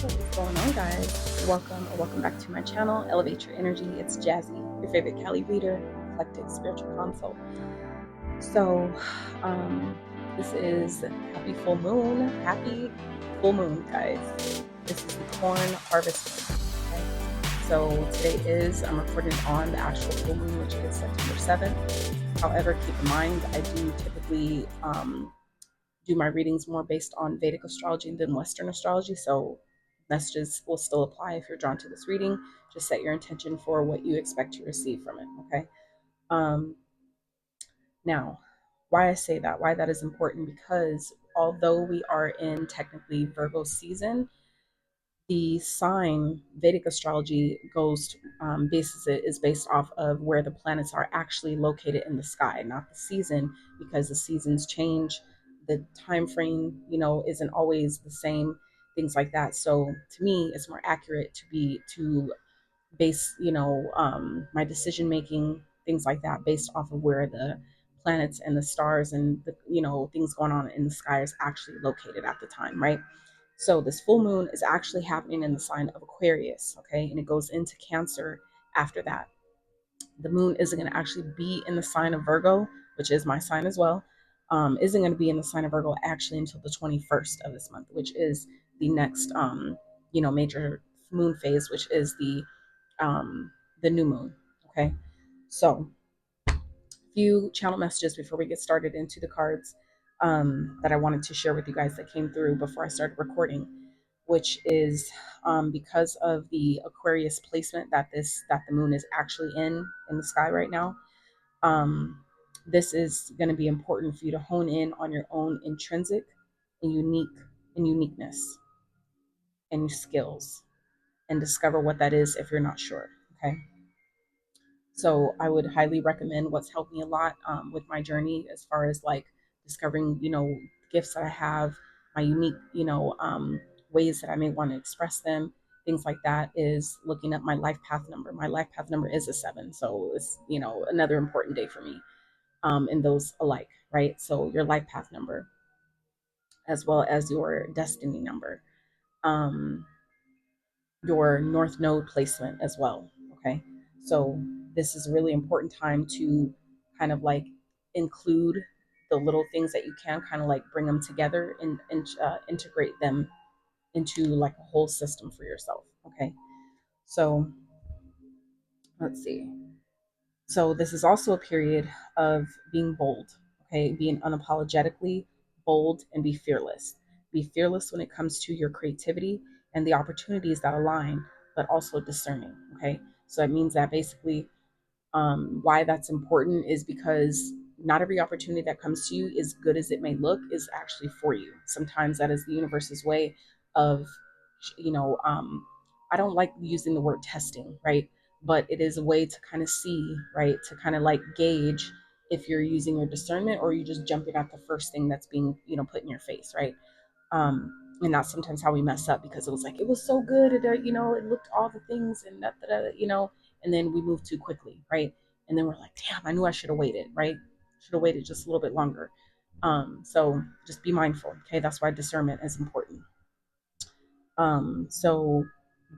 What is going on, guys? Welcome or welcome back to my channel, Elevate Your Energy. It's Jazzy, your favorite Cali reader, eclectic spiritual consult. So, this is happy full moon. Happy full moon, guys. This is the corn harvest moon. Okay? So today I'm recording on the actual full moon, which is September 7th. However, keep in mind, I do typically do my readings more based on Vedic astrology than Western astrology. So messages will still apply if you're drawn to this reading. Just set your intention for what you expect to receive from it. Okay. Um, Now, why I say that, why that is important, because although we are in technically Virgo season, the sign Vedic astrology goes basis it is based off of where the planets are actually located in the sky, not the season, because the seasons change, the time frame, isn't always the same, things like that. So to me, it's more accurate to base, my decision making, things like that, based off of where the planets and the stars and the things going on in the sky is actually located at the time, right? So this full moon is actually happening in the sign of Aquarius, okay? And it goes into Cancer after that. The moon isn't going to actually be in the sign of Virgo, which is my sign as well. Isn't going to be in the sign of Virgo actually until the 21st of this month, which is the next, major moon phase, which is um, the new moon. Okay, so few channel messages before we get started into the cards that I wanted to share with you guys that came through before I started recording, which is because of the Aquarius placement that the moon is actually in the sky right now. Um, this is going to be important for you to hone in on your own intrinsic and uniqueness and your skills, and discover what that is if you're not sure. Okay. So I would highly recommend what's helped me a lot with my journey as far as like discovering, gifts that I have, my unique, ways that I may want to express them, things like that, is looking up my life path number. My life path number is a 7. So it's, another important day for me, and those alike, right? So your life path number, as well as your destiny number, um, your North Node placement as well. Okay. So this is a really important time to kind of like include the little things that you can, kind of like bring them together and integrate them into like a whole system for yourself. Okay. So let's see. So this is also a period of being bold, okay? Being unapologetically bold and be fearless. Be fearless when it comes to your creativity and the opportunities that align, but also discerning, okay? So it means that basically why that's important is because not every opportunity that comes to you, as good as it may look, is actually for you. Sometimes that is the universe's way of, you know, um, I don't like using the word testing, right? But it is a way to kind of see, right? To kind of like gauge if you're using your discernment or you just jumping at the first thing that's being, put in your face, right? And that's sometimes how we mess up, because it was like, it was so good. It looked all the things and and then we move too quickly, right? And then we're like, damn, I knew I should have waited, right? Should have waited just a little bit longer. So just be mindful. Okay. That's why discernment is important. So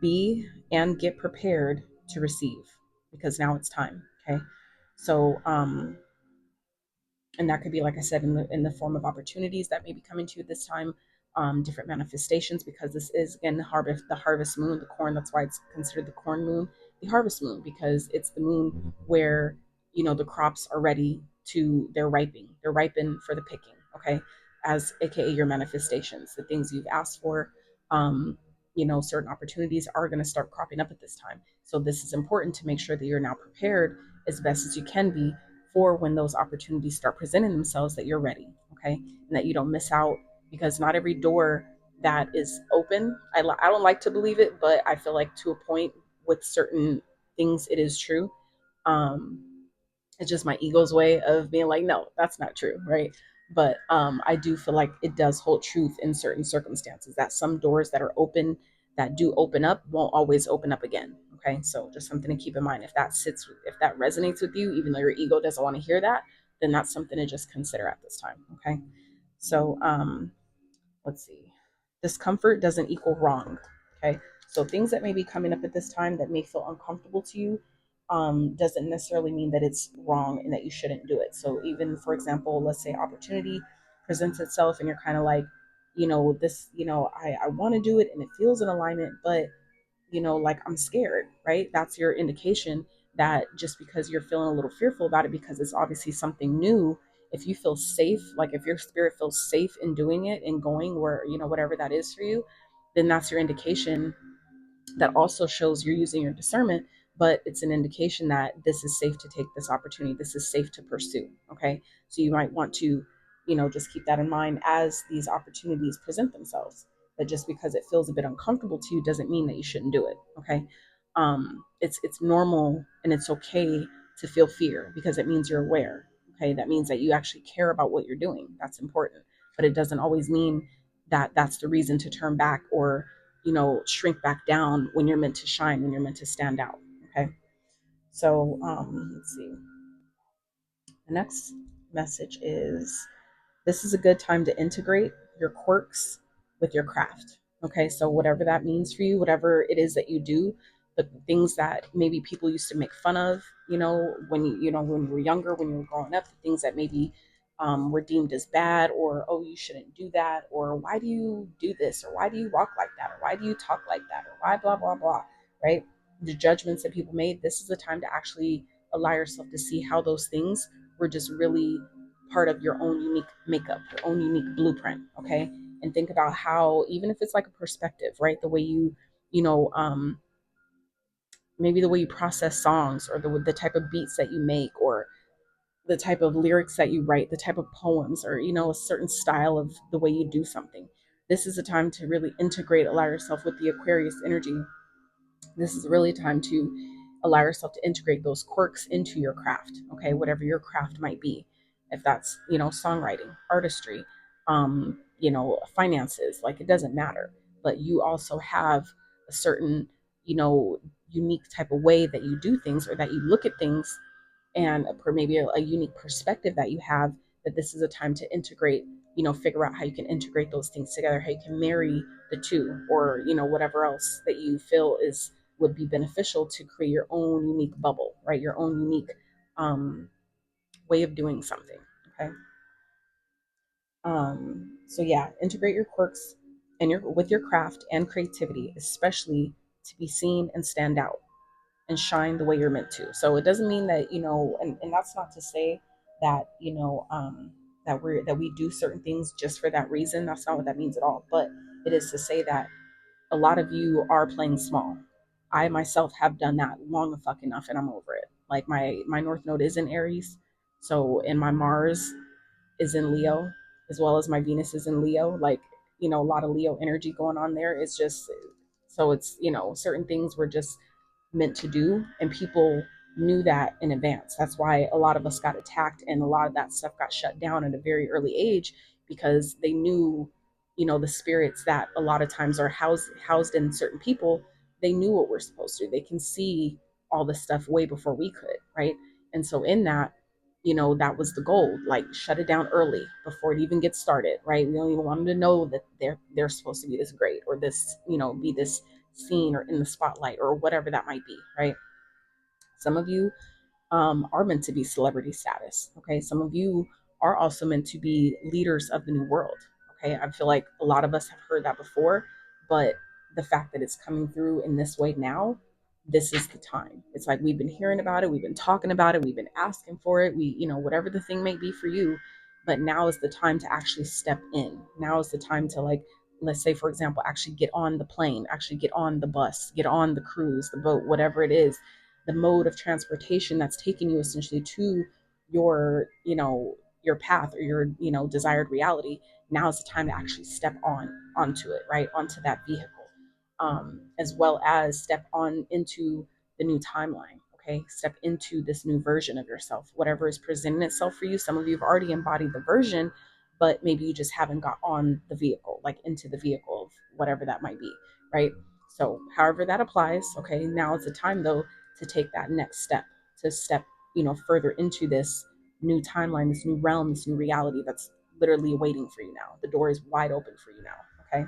be and get prepared to receive, because now it's time. Okay. So, and that could be, like I said, in the form of opportunities that may be coming to you this time, different manifestations, because this is again the harvest moon, the corn. That's why it's considered the corn moon, the harvest moon, because it's the moon where the crops are ready to they're ripened for the picking. Okay, as aka your manifestations, the things you've asked for. Certain opportunities are going to start cropping up at this time. So this is important to make sure that you're now prepared as best as you can be for when those opportunities start presenting themselves, that you're ready, okay? And that you don't miss out, because not every door that is open, I don't like to believe it, but I feel like to a point with certain things, it is true. Um, it's just my ego's way of being like, no, that's not true, right? But I do feel like it does hold truth in certain circumstances, that some doors that are open, that do open up, won't always open up again. Okay, so just something to keep in mind. If that resonates with you, even though your ego doesn't want to hear that, then that's something to just consider at this time. Okay, so let's see. Discomfort doesn't equal wrong. Okay, so things that may be coming up at this time that may feel uncomfortable to you doesn't necessarily mean that it's wrong and that you shouldn't do it. So even, for example, let's say opportunity presents itself and you're kind of like, this, I want to do it and it feels in alignment, but like I'm scared, right? That's your indication that just because you're feeling a little fearful about it, because it's obviously something new, if you feel safe, like if your spirit feels safe in doing it and going where, whatever that is for you, then that's your indication. That also shows you're using your discernment, but it's an indication that this is safe to take this opportunity. This is safe to pursue. Okay. So you might want to, just keep that in mind as these opportunities present themselves. That just because it feels a bit uncomfortable to you doesn't mean that you shouldn't do it. Okay. It's normal and it's okay to feel fear because it means you're aware. Okay. That means that you actually care about what you're doing. That's important. But it doesn't always mean that that's the reason to turn back or shrink back down when you're meant to shine, when you're meant to stand out. Okay. So let's see. The next message is this is a good time to integrate your quirks with your craft. Okay. So whatever that means for you, whatever it is that you do, the things that maybe people used to make fun of, when you were younger, when you were growing up, the things that maybe were deemed as bad, or oh, you shouldn't do that, or why do you do this, or why do you walk like that, or why do you talk like that, or why blah blah blah, right? The judgments that people made, this is the time to actually allow yourself to see how those things were just really part of your own unique makeup, your own unique blueprint. Okay. And think about how, even if it's like a perspective, right? The way you know, maybe the way you process songs, or the type of beats that you make, or the type of lyrics that you write, the type of poems, or, a certain style of the way you do something. This is a time to really integrate, allow yourself with the Aquarius energy. This is really a time to allow yourself to integrate those quirks into your craft. Okay. Whatever your craft might be, if that's, songwriting, artistry, finances, like it doesn't matter, but you also have a certain, you know, unique type of way that you do things, or that you look at things, and maybe a unique perspective that you have, that this is a time to integrate, figure out how you can integrate those things together, how you can marry the two, or whatever else that you feel is would be beneficial to create your own unique bubble, right? Your own unique way of doing something. Okay. So yeah, integrate your quirks and with your craft and creativity, especially to be seen and stand out and shine the way you're meant to. So it doesn't mean that, and that's not to say that, that we do certain things just for that reason. That's not what that means at all. But it is to say that a lot of you are playing small. I myself have done that long the fuck enough, and I'm over it. Like my North Node is in Aries, so, and my Mars is in Leo, as well as my Venus is in Leo. Like, a lot of Leo energy going on there. It's just, so it's, certain things were just meant to do, and people knew that in advance. That's why a lot of us got attacked and a lot of that stuff got shut down at a very early age, because they knew, the spirits that a lot of times are housed in certain people. They knew what we're supposed to do. They can see all this stuff way before we could, right? And so in that, that was the goal, like shut it down early before it even gets started, right? We don't even want them to know that they're supposed to be this great, or this, be this seen or in the spotlight, or whatever that might be, right? Some of you are meant to be celebrity status. Okay. Some of you are also meant to be leaders of the new world. Okay. I feel like a lot of us have heard that before, but the fact that it's coming through in this way now, this is the time. It's like we've been hearing about it, we've been talking about it, we've been asking for it. Whatever the thing may be for you, but now is the time to actually step in. Now is the time to, like, let's say, for example, actually get on the plane, actually get on the bus, get on the cruise, the boat, whatever it is, the mode of transportation that's taking you essentially to your, your path, or your, desired reality. Now is the time to actually step onto it, right? Onto that vehicle, as well as step on into the new timeline. Okay. Step into this new version of yourself, whatever is presenting itself for you. Some of you have already embodied the version, but maybe you just haven't got on the vehicle, like into the vehicle of whatever that might be, right? So however that applies, okay, now is the time though to take that next step, to step, further into this new timeline, this new realm, this new reality that's literally waiting for you now. The door is wide open for you now. Okay.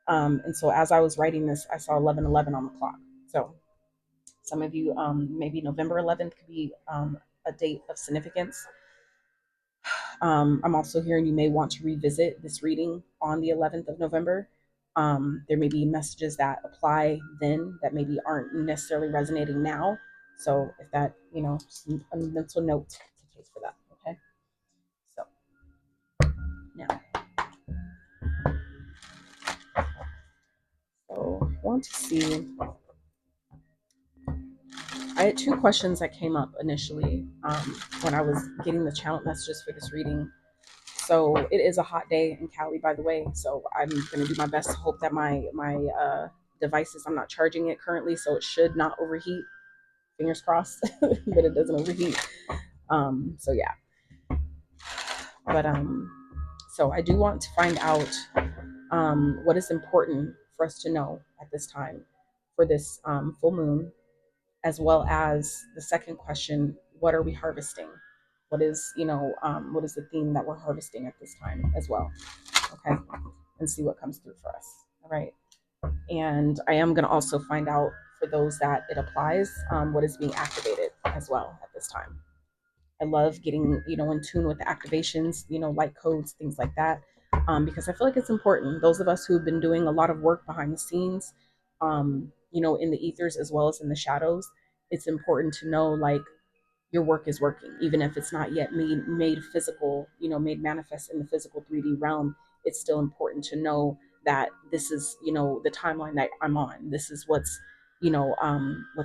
And so as I was writing this, I saw 11:11 on the clock. So some of you, maybe November 11th could be a date of significance. I'm also hearing you may want to revisit this reading on the 11th of November. There may be messages that apply then that maybe aren't necessarily resonating now. So if that, a mental note to take for that. Okay. So now, so I want to see. I had two questions that came up initially when I was getting the channel messages for this reading. So it is a hot day in Cali, by the way. So I'm going to do my best to hope that my devices, I'm not charging it currently, so it should not overheat. Fingers crossed that it doesn't overheat. So yeah, but so I do want to find out what is important for us to know at this time for this full moon, as well as the second question: what are we harvesting? What is what is the theme that we're harvesting at this time as well? Okay, and see what comes through for us. All right, and I am going to also find out for those that it applies, what is being activated as well at this time. I love getting, in tune with the activations, light codes, things like that, because I feel like it's important. Those of us who've been doing a lot of work behind the scenes, in the ethers as well as in the shadows, it's important to know, like, your work is working, even if it's not yet made physical, made manifest in the physical 3D realm. It's still important to know that this is, the timeline that I'm on. This is what's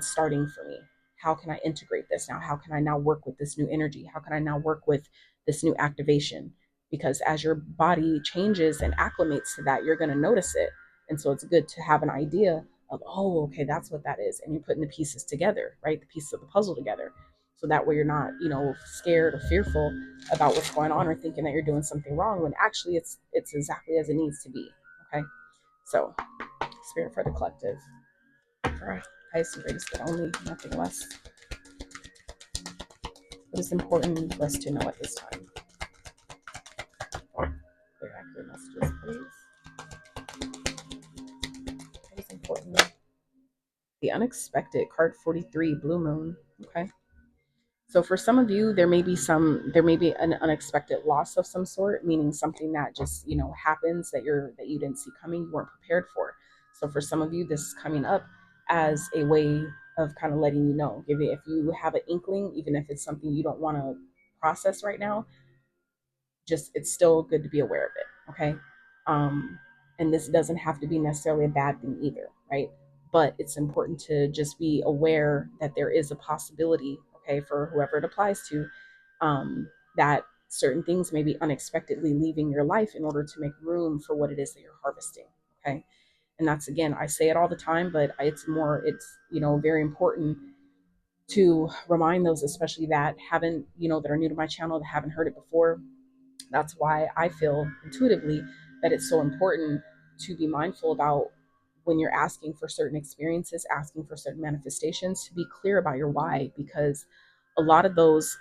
starting for me. How can I integrate this now? How can I now work with this new energy? How can I now work with this new activation? Because as your body changes and acclimates to that, you're going to notice it. And so it's good to have an idea of, oh, okay, that's what that is. And you're putting the pieces together, right? The pieces of the puzzle together. So that way you're not, scared or fearful about what's going on or thinking that you're doing something wrong when actually it's exactly as it needs to be. Okay. So spirit for the collective. For highest and greatest but only, nothing less. What is important for us to know at this time? Very accurate messages, please. What is important? The unexpected, card 43, blue moon. Okay. So for some of you, there may be an unexpected loss of some sort, meaning something that just, happens that you didn't see coming, you weren't prepared for. So for some of you, this is coming up as a way of kind of letting you know. If you have an inkling, even if it's something you don't want to process right now, just it's still good to be aware of it. Okay. And this doesn't have to be necessarily a bad thing either, right? But it's important to just be aware that there is a possibility, okay, for whoever it applies to, that certain things may be unexpectedly leaving your life in order to make room for what it is that you're harvesting. Okay. And that's, again, I say it all the time, but it's very important to remind those, especially that haven't, that are new to my channel, that haven't heard it before. That's why I feel intuitively that it's so important to be mindful about when you're asking for certain experiences, asking for certain manifestations, to be clear about your why, because a lot of those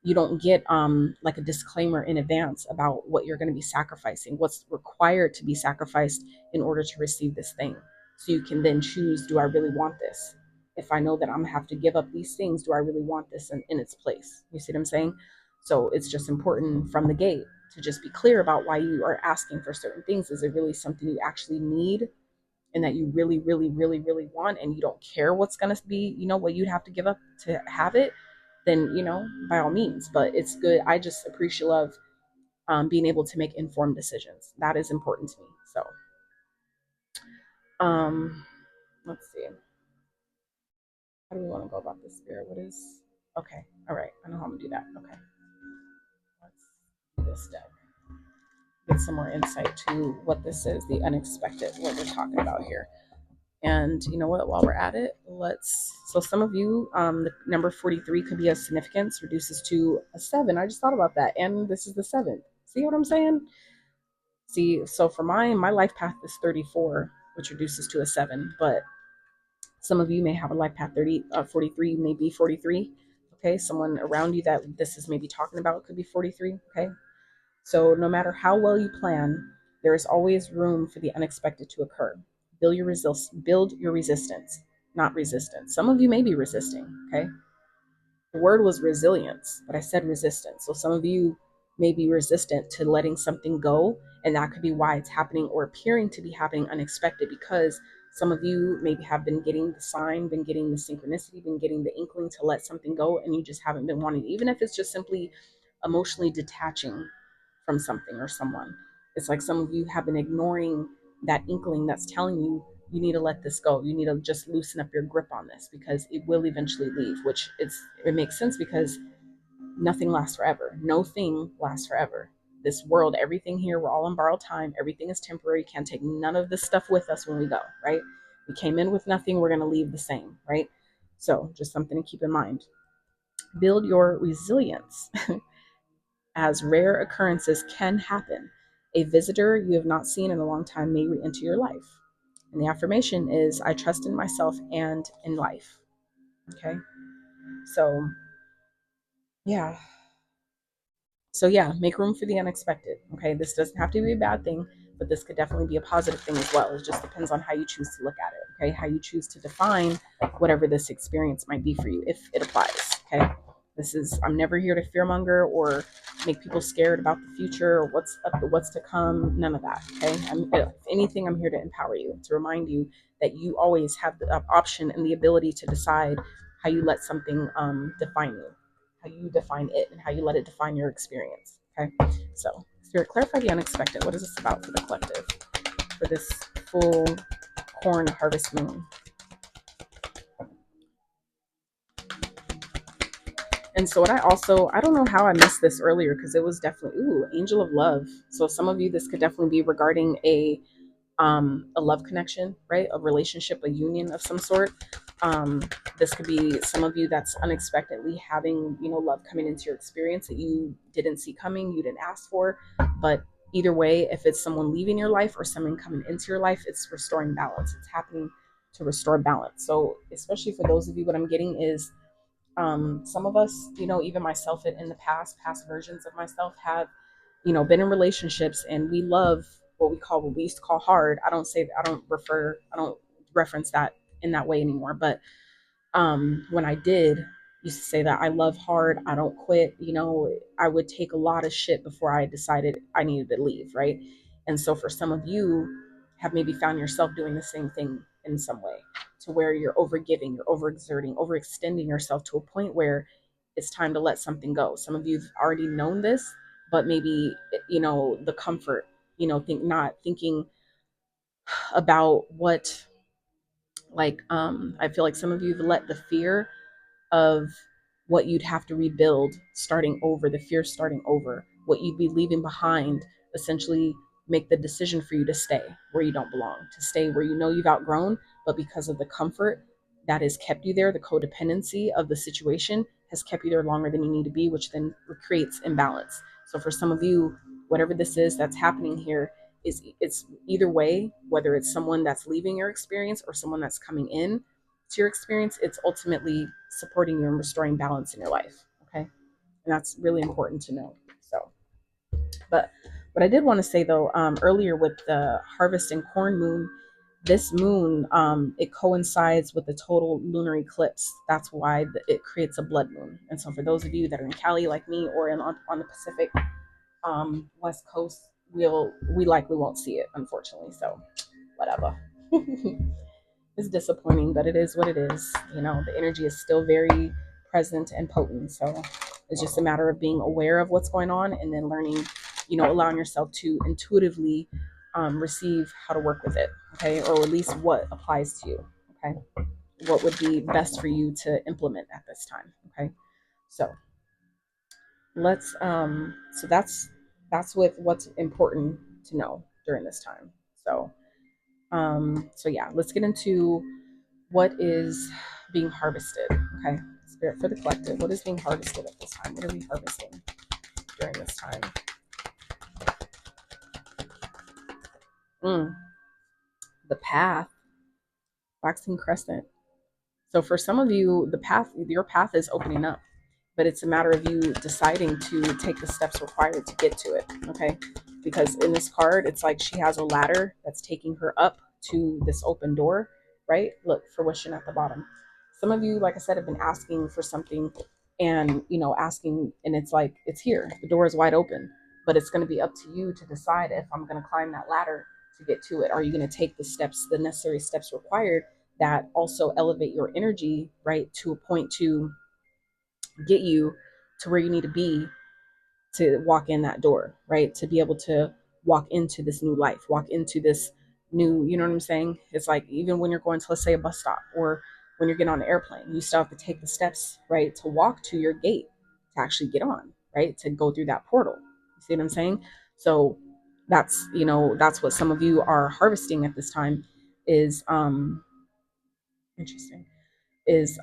you don't get like a disclaimer in advance about what you're going to be sacrificing, what's required to be sacrificed in order to receive this thing. So you can then choose, do I really want this? If I know that I'm gonna have to give up these things, do I really want this in its place? You see what I'm saying? So it's just important from the gate to just be clear about why you are asking for certain things. Is it really something you actually need and that you really, really, really, really want, and you don't care what's going to be, what you'd have to give up to have it? Then, by all means. But it's good. I just appreciate love, being able to make informed decisions. That is important to me. So, let's see. How do we want to go about this, spirit? What is, okay. All right. I know how I'm gonna do that. Okay. Let's do this deck. Get some more insight to what this is, the unexpected, what we're talking about here. And you know what, while we're at it, so some of you, the number 43 could be a significance, reduces to a 7. I just thought about that. And this is the 7th. See what I'm saying? See, so for my life path is 34, which reduces to a 7. But some of you may have a life path 43, maybe 43. Okay, someone around you that this is maybe talking about could be 43. Okay, so no matter how well you plan, There is always room for the unexpected to occur. Build your resistance, not resistance. Some of you may be resisting, okay? The word was resilience, but I said resistance. So some of you may be resistant to letting something go, and that could be why it's happening or appearing to be happening unexpected, because some of you maybe have been getting the sign, been getting the synchronicity, been getting the inkling to let something go, and you just haven't been wanting, even if it's just simply emotionally detaching from something or someone. It's like some of you have been ignoring that inkling that's telling you you need to let this go. You need to just loosen up your grip on this because it will eventually leave, which it makes sense because nothing lasts forever. No thing lasts forever. This world, everything here, we're all on borrowed time. Everything is temporary. Can't take none of this stuff with us when we go, right? We came in with nothing. We're going to leave the same, right? So just something to keep in mind. Build your resilience as rare occurrences can happen. A visitor you have not seen in a long time may re-enter your life. And the affirmation is, I trust in myself and in life. Okay. So, yeah. So, yeah, make room for the unexpected. Okay. This doesn't have to be a bad thing, but this could definitely be a positive thing as well. It just depends on how you choose to look at it. Okay. How you choose to define whatever this experience might be for you, if it applies. Okay. I'm never here to fearmonger or make people scared about the future or what's to come. None of that. Okay. If anything, I'm here to empower you, to remind you that you always have the option and the ability to decide how you let something define you, how you define it, and how you let it define your experience. Okay. So, Spirit, clarify the unexpected. What is this about for the collective for this full corn harvest moon? And so I don't know how I missed this earlier because it was definitely, angel of love. So some of you, this could definitely be regarding a love connection, right? A relationship, a union of some sort. This could be some of you that's unexpectedly having, love coming into your experience that you didn't see coming, you didn't ask for. But either way, if it's someone leaving your life or someone coming into your life, it's restoring balance. It's happening to restore balance. So especially for those of you, what I'm getting is some of us, even myself in the past versions of myself have, been in relationships, and we love what we used to call hard. I don't reference that in that way anymore. But when I did used to say that I love hard, I don't quit, I would take a lot of shit before I decided I needed to leave, right? And so for some of you have maybe found yourself doing the same thing in some way, to where you're overgiving, you're overexerting, overextending yourself to a point where it's time to let something go. Some of you've already known this, but maybe the comfort, not thinking about what, like, I feel like some of you have let the fear of what you'd have to rebuild starting over, the fear starting over, what you'd be leaving behind, essentially make the decision for you to stay where you don't belong, to stay where you've outgrown, but because of the comfort that has kept you there, the codependency of the situation has kept you there longer than you need to be, which then creates imbalance. So for some of you, whatever this is that's happening here, it's either way, whether it's someone that's leaving your experience or someone that's coming in to your experience, it's ultimately supporting you and restoring balance in your life. Okay. And that's really important to know. So, but what I did want to say though, earlier with the harvest and corn moon, this moon, it coincides with the total lunar eclipse. That's why it creates a blood moon. And so for those of you that are in Cali like me, or on the Pacific West Coast, we likely won't see it, unfortunately. So whatever. It's disappointing, but it is what it is. The energy is still very present and potent. So it's just a matter of being aware of what's going on, and then learning, allowing yourself to intuitively receive how to work with it. Okay. Or at least what applies to you. Okay. What would be best for you to implement at this time. Okay. So so that's with what's important to know during this time. So yeah, let's get into what is being harvested. Okay. Spirit, for the collective, what is being harvested at this time? What are we harvesting during this time? The path, waxing crescent. So for some of you, your path is opening up, but it's a matter of you deciding to take the steps required to get to it. Okay. because in this card, it's like she has a ladder that's taking her up to this open door, right? Look, fruition at the bottom. Some of you, like I said, have been asking for something and, asking, and it's like, it's here. The door is wide open, but it's going to be up to you to decide if I'm going to climb that ladder to get to it. Are you going to take the steps, the necessary steps required that also elevate your energy, right, to a point to get you to where you need to be to walk in that door, right? To be able to walk into this new life, walk into this new, you know what I'm saying? It's like even when you're going to, let's say, a bus stop, or when you're getting on an airplane, you still have to take the steps, right, to walk to your gate to actually get on, right? To go through that portal. You see what I'm saying? So that's, that's what some of you are harvesting at this time is interesting. Is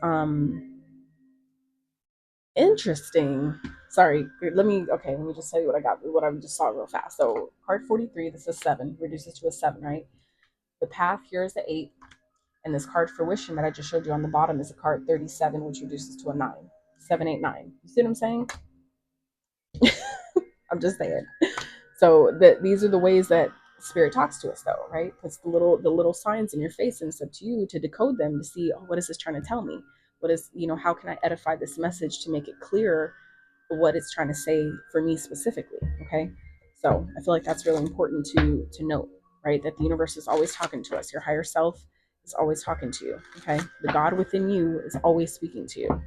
interesting. Sorry, let me just tell you what I got, what I just saw real fast. So card 43, this is 7, reduces to a 7, right? The path here is the 8, and this card fruition that I just showed you on the bottom is a card 37, which reduces to a 9. 7, 8, 9. You see what I'm saying? I'm just saying. So these are the ways that spirit talks to us, though, right? It's the little signs in your face, and it's up to you to decode them to see, oh, what is this trying to tell me? What is, how can I edify this message to make it clearer what it's trying to say for me specifically? Okay, so I feel like that's really important to note, right? That the universe is always talking to us. Your higher self is always talking to you. Okay, the God within you is always speaking to you.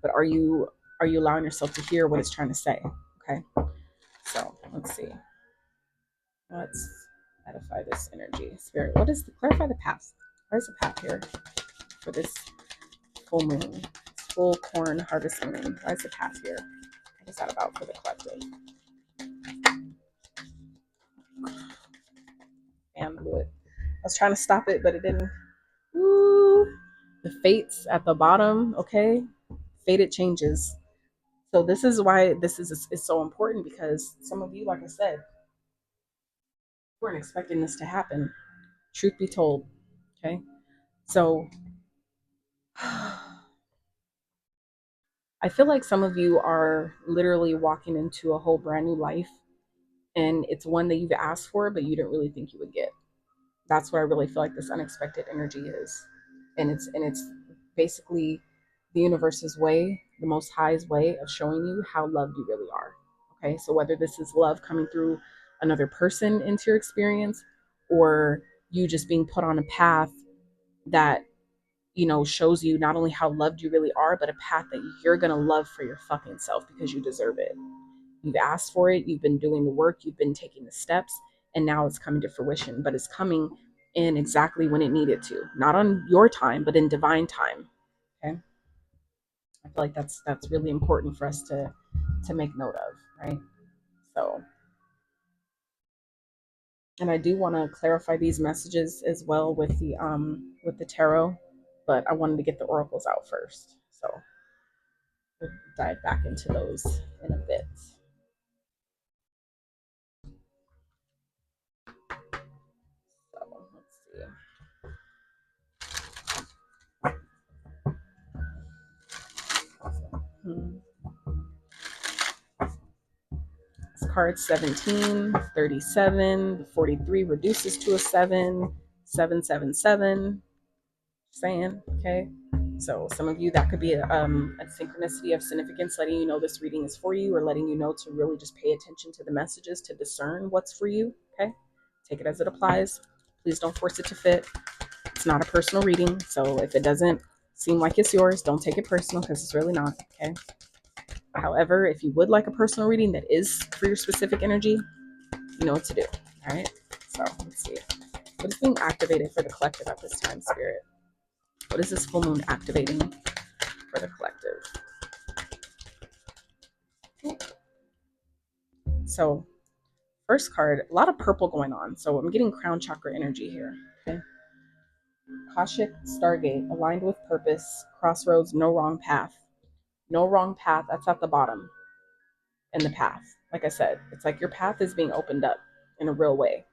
But are you allowing yourself to hear what it's trying to say? Okay, so let's see. Let's edify this energy. Spirit, what is clarify the path? Where's the path here for this full moon? This full corn harvest moon. Why is the path here? What is that about for the collective? And blew it. I was trying to stop it, but it didn't. Woo! The fates at the bottom, okay? Fated changes. So this is why this is so important, because some of you, like I said, weren't expecting this to happen. Truth be told, okay? So I feel like some of you are literally walking into a whole brand new life, and it's one that you've asked for, but you didn't really think you would get. That's what I really feel like this unexpected energy is. And it's basically the universe's way, the most high's way of showing you how loved you really are. Okay, so whether this is love coming through another person into your experience, or you just being put on a path that shows you not only how loved you really are, but a path that you're gonna love for your fucking self because you deserve it. You've asked for it, you've been doing the work, you've been taking the steps, and now it's coming to fruition. But it's coming in exactly when it needed to, not on your time, but in divine time. Okay, I feel like that's really important for us to make note of, right? So, and I do want to clarify these messages as well with the tarot, but I wanted to get the oracles out first. So we'll dive back into those in a bit. So let's see. It's card 17, 37, 43 reduces to a 7, 777. Saying, okay? So some of you, that could be a synchronicity of significance, letting you know this reading is for you, or letting you know to really just pay attention to the messages to discern what's for you, okay? Take it as it applies. Please don't force it to fit. It's not a personal reading, so if it doesn't seem like it's yours, don't take it personal, because it's really not, okay? However, if you would like a personal reading that is for your specific energy, you know what to do, all right? So let's see. What is being activated for the collective at this time, Spirit? What is this full moon activating for the collective? So, first card, a lot of purple going on. So I'm getting crown chakra energy here. Okay. Kashik Stargate, aligned with purpose, crossroads, no wrong path. No wrong path, that's at the bottom in the path. Like I said, it's like your path is being opened up in a real way.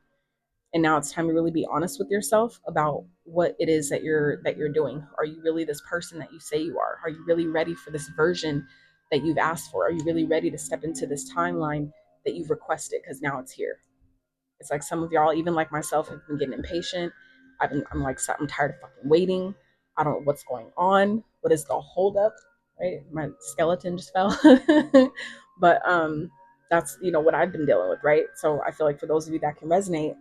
And now it's time to really be honest with yourself about what it is that you're doing. Are you really this person that you say you are? Are you really ready for this version that you've asked for? Are you really ready to step into this timeline that you've requested, because now it's here. It's like some of y'all, even like myself, have been getting impatient. I'm like, I'm tired of fucking waiting. I don't know what's going on. What is the holdup? Right? My skeleton just fell. But that's, you know, what I've been dealing with, right? So I feel like for those of you that can resonate,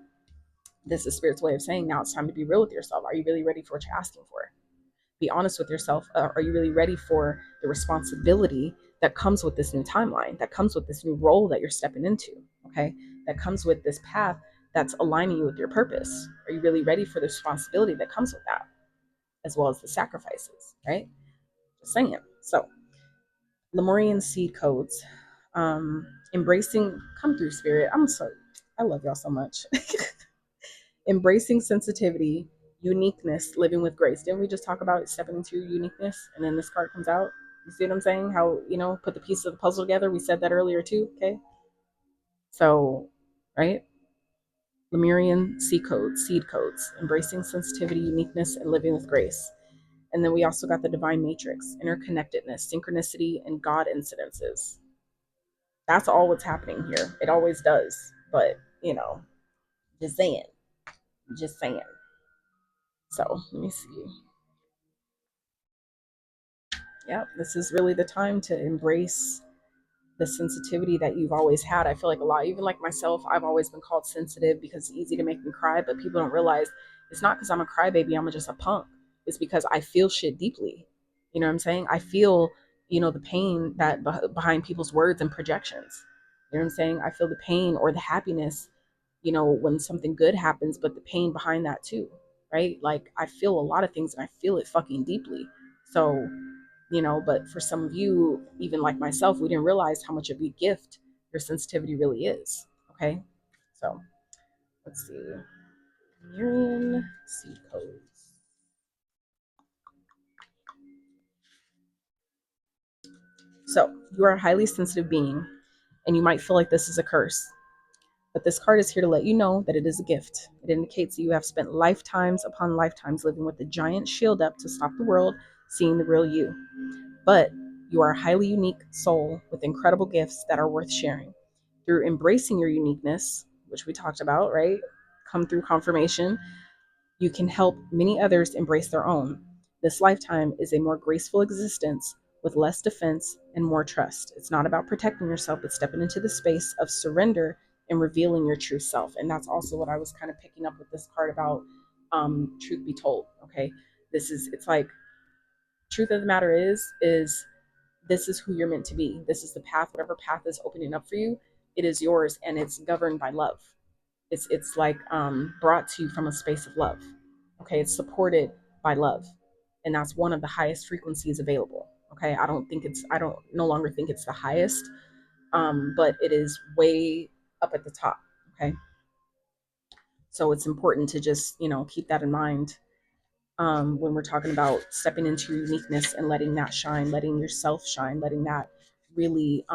this is Spirit's way of saying now it's time to be real with yourself. Are you really ready for what you're asking for? Be honest with yourself. Are you really ready for the responsibility that comes with this new timeline, that comes with this new role that you're stepping into? Okay, that comes with this path that's aligning you with your purpose. Are you really ready for the responsibility that comes with that, as well as the sacrifices? Right? Just saying. So, Lemurian seed codes, embracing, come through, Spirit. I'm so, I love y'all so much. Embracing sensitivity, uniqueness, living with grace. Didn't we just talk about stepping into your uniqueness? And then this card comes out. You see what I'm saying? How, you know, put the pieces of the puzzle together. We said that earlier too. Okay. So, right? Lemurian seed codes, embracing sensitivity, uniqueness, and living with grace. And then we also got the divine matrix, interconnectedness, synchronicity, and God incidences. That's all what's happening here. It always does. But, you know, just saying. Just saying. So let me see. Yeah, this is really the time to embrace the sensitivity that you've always had. I feel like a lot, even like myself, I've always been called sensitive because it's easy to make me cry, but people don't realize it's not because I'm a crybaby, I'm just a punk. It's because I feel shit deeply. You know what I'm saying? I feel, you know, the pain that behind people's words and projections. You know what I'm saying? I feel the pain or the happiness, you know, when something good happens, but the pain behind that too, right? Like I feel a lot of things and I feel it fucking deeply. So, you know, but for some of you, even like myself, we didn't realize how much of a gift your sensitivity really is. Okay. So let's see. Urian seed codes. So you are a highly sensitive being, and you might feel like this is a curse. But this card is here to let you know that it is a gift. It indicates that you have spent lifetimes upon lifetimes living with a giant shield up to stop the world seeing the real you. But you are a highly unique soul with incredible gifts that are worth sharing. Through embracing your uniqueness, which we talked about, right? Come through confirmation, you can help many others embrace their own. This lifetime is a more graceful existence with less defense and more trust. It's not about protecting yourself, but stepping into the space of surrender and revealing your true self. And that's also what I was kind of picking up with this card about truth be told. Okay. It's like, truth of the matter is this is who you're meant to be. This is the path, whatever path is opening up for you, it is yours and it's governed by love. It's like brought to you from a space of love. Okay, it's supported by love. And that's one of the highest frequencies available. Okay, I don't no longer think it's the highest, but it is way up at the top. Okay. So it's important to just, you know, keep that in mind when we're talking about stepping into your uniqueness and letting that shine, letting yourself shine, letting that really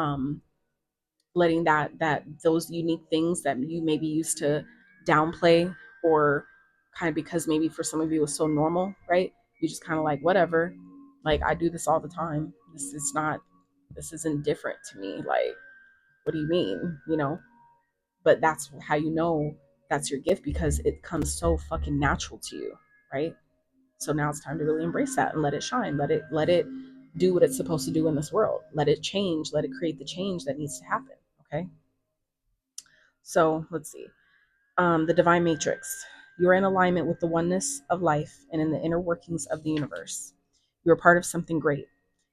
letting that those unique things that you maybe used to downplay, or kind of because maybe for some of you it was so normal, right? You just kind of like, whatever, like I do this all the time, this isn't different to me, like what do you mean, you know? But that's how you know that's your gift, because it comes so fucking natural to you, right? So now it's time to really embrace that and let it shine. Let it do what it's supposed to do in this world. Let it change. Let it create the change that needs to happen. Okay. So let's see. The divine matrix. You are in alignment with the oneness of life and in the inner workings of the universe. You are part of something great.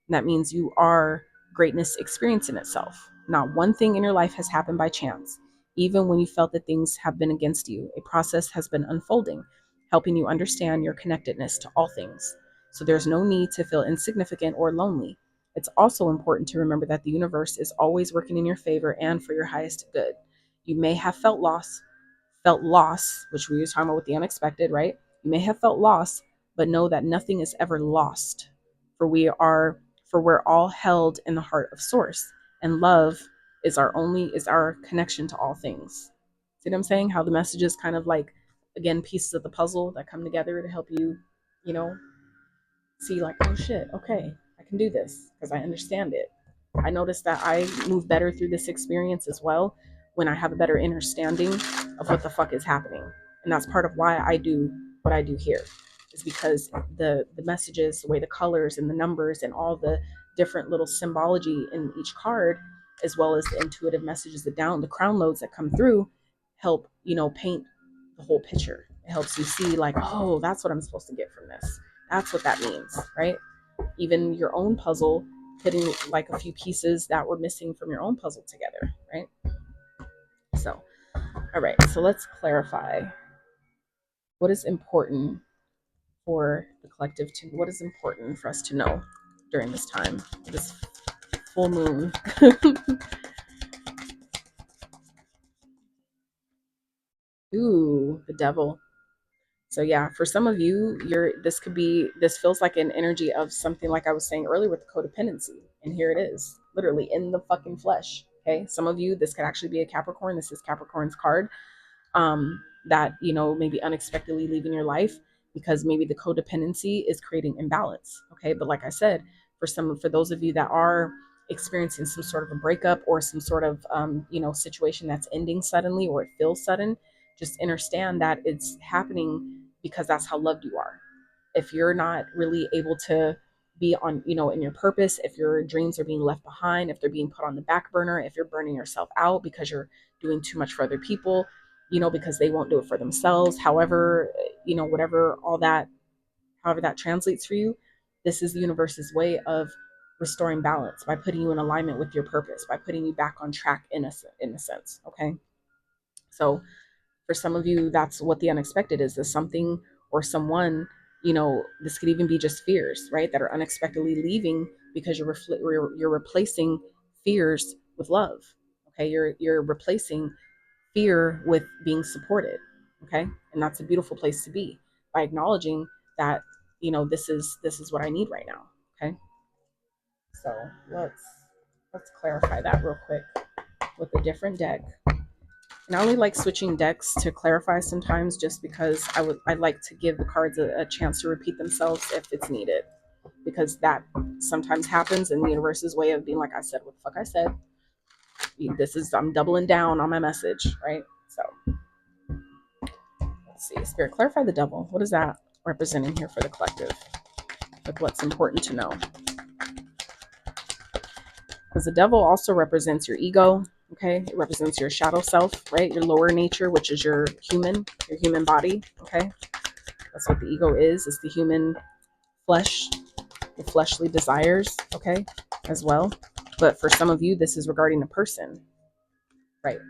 And that means you are greatness experiencing itself. Not one thing in your life has happened by chance. Even when you felt that things have been against you, a process has been unfolding, helping you understand your connectedness to all things. So there's no need to feel insignificant or lonely. It's also important to remember that the universe is always working in your favor and for your highest good. You may have felt loss, which we were talking about with the unexpected, right? You may have felt loss, but know that nothing is ever lost. For we're all held in the heart of source. And love is our connection to all things. See what I'm saying? How the message is kind of like, again, pieces of the puzzle that come together to help you, you know, see like, oh shit, okay, I can do this because I understand it. I noticed that I move better through this experience as well, when I have a better understanding of what the fuck is happening. And that's part of why I do what I do here, is because the messages, the way the colors and the numbers and all the different little symbology in each card, as well as the intuitive messages, the crown loads that come through, help, paint the whole picture. It helps you see like, oh, that's what I'm supposed to get from this. That's what that means, right? Even your own puzzle, putting like a few pieces that were missing from your own puzzle together, right? So, all right, so let's clarify what is important for the collective to, what is important for us to know during this time, this full moon. Ooh, the devil. So yeah, for some of you, this feels like an energy of something like I was saying earlier with codependency. And here it is, literally in the fucking flesh. Okay. Some of you, this could actually be a Capricorn. This is Capricorn's card. That, maybe unexpectedly leaving your life because maybe the codependency is creating imbalance. Okay. But like I said, for those of you that are experiencing some sort of a breakup or some sort of, situation that's ending suddenly, or it feels sudden, just understand that it's happening because that's how loved you are. If you're not really able to be on, in your purpose, if your dreams are being left behind, if they're being put on the back burner, if you're burning yourself out because you're doing too much for other people, because they won't do it for themselves, however, whatever, all that, however that translates for you, this is the universe's way of restoring balance by putting you in alignment with your purpose, by putting you back on track in a sense. Okay. So for some of you, that's what the unexpected is. There's something or someone, this could even be just fears, right? That are unexpectedly leaving because you're replacing fears with love. Okay. You're replacing fear with being supported. Okay. And that's a beautiful place to be, by acknowledging that, this is what I need right now. Okay. So let's clarify that real quick with a different deck. And I only like switching decks to clarify sometimes, just because I'd like to give the cards a chance to repeat themselves if it's needed, because that sometimes happens in the universe's way of being like, I said what the fuck I said. I'm doubling down on my message, right? So let's see. Spirit, clarify the devil. What is that representing here for the collective? Like, what's important to know? Because the devil also represents your ego. Okay, it represents your shadow self, right? Your lower nature, which is your human body. Okay, that's what the ego is. It's the human flesh, the fleshly desires. Okay, as well. But for some of you, this is regarding a person, right?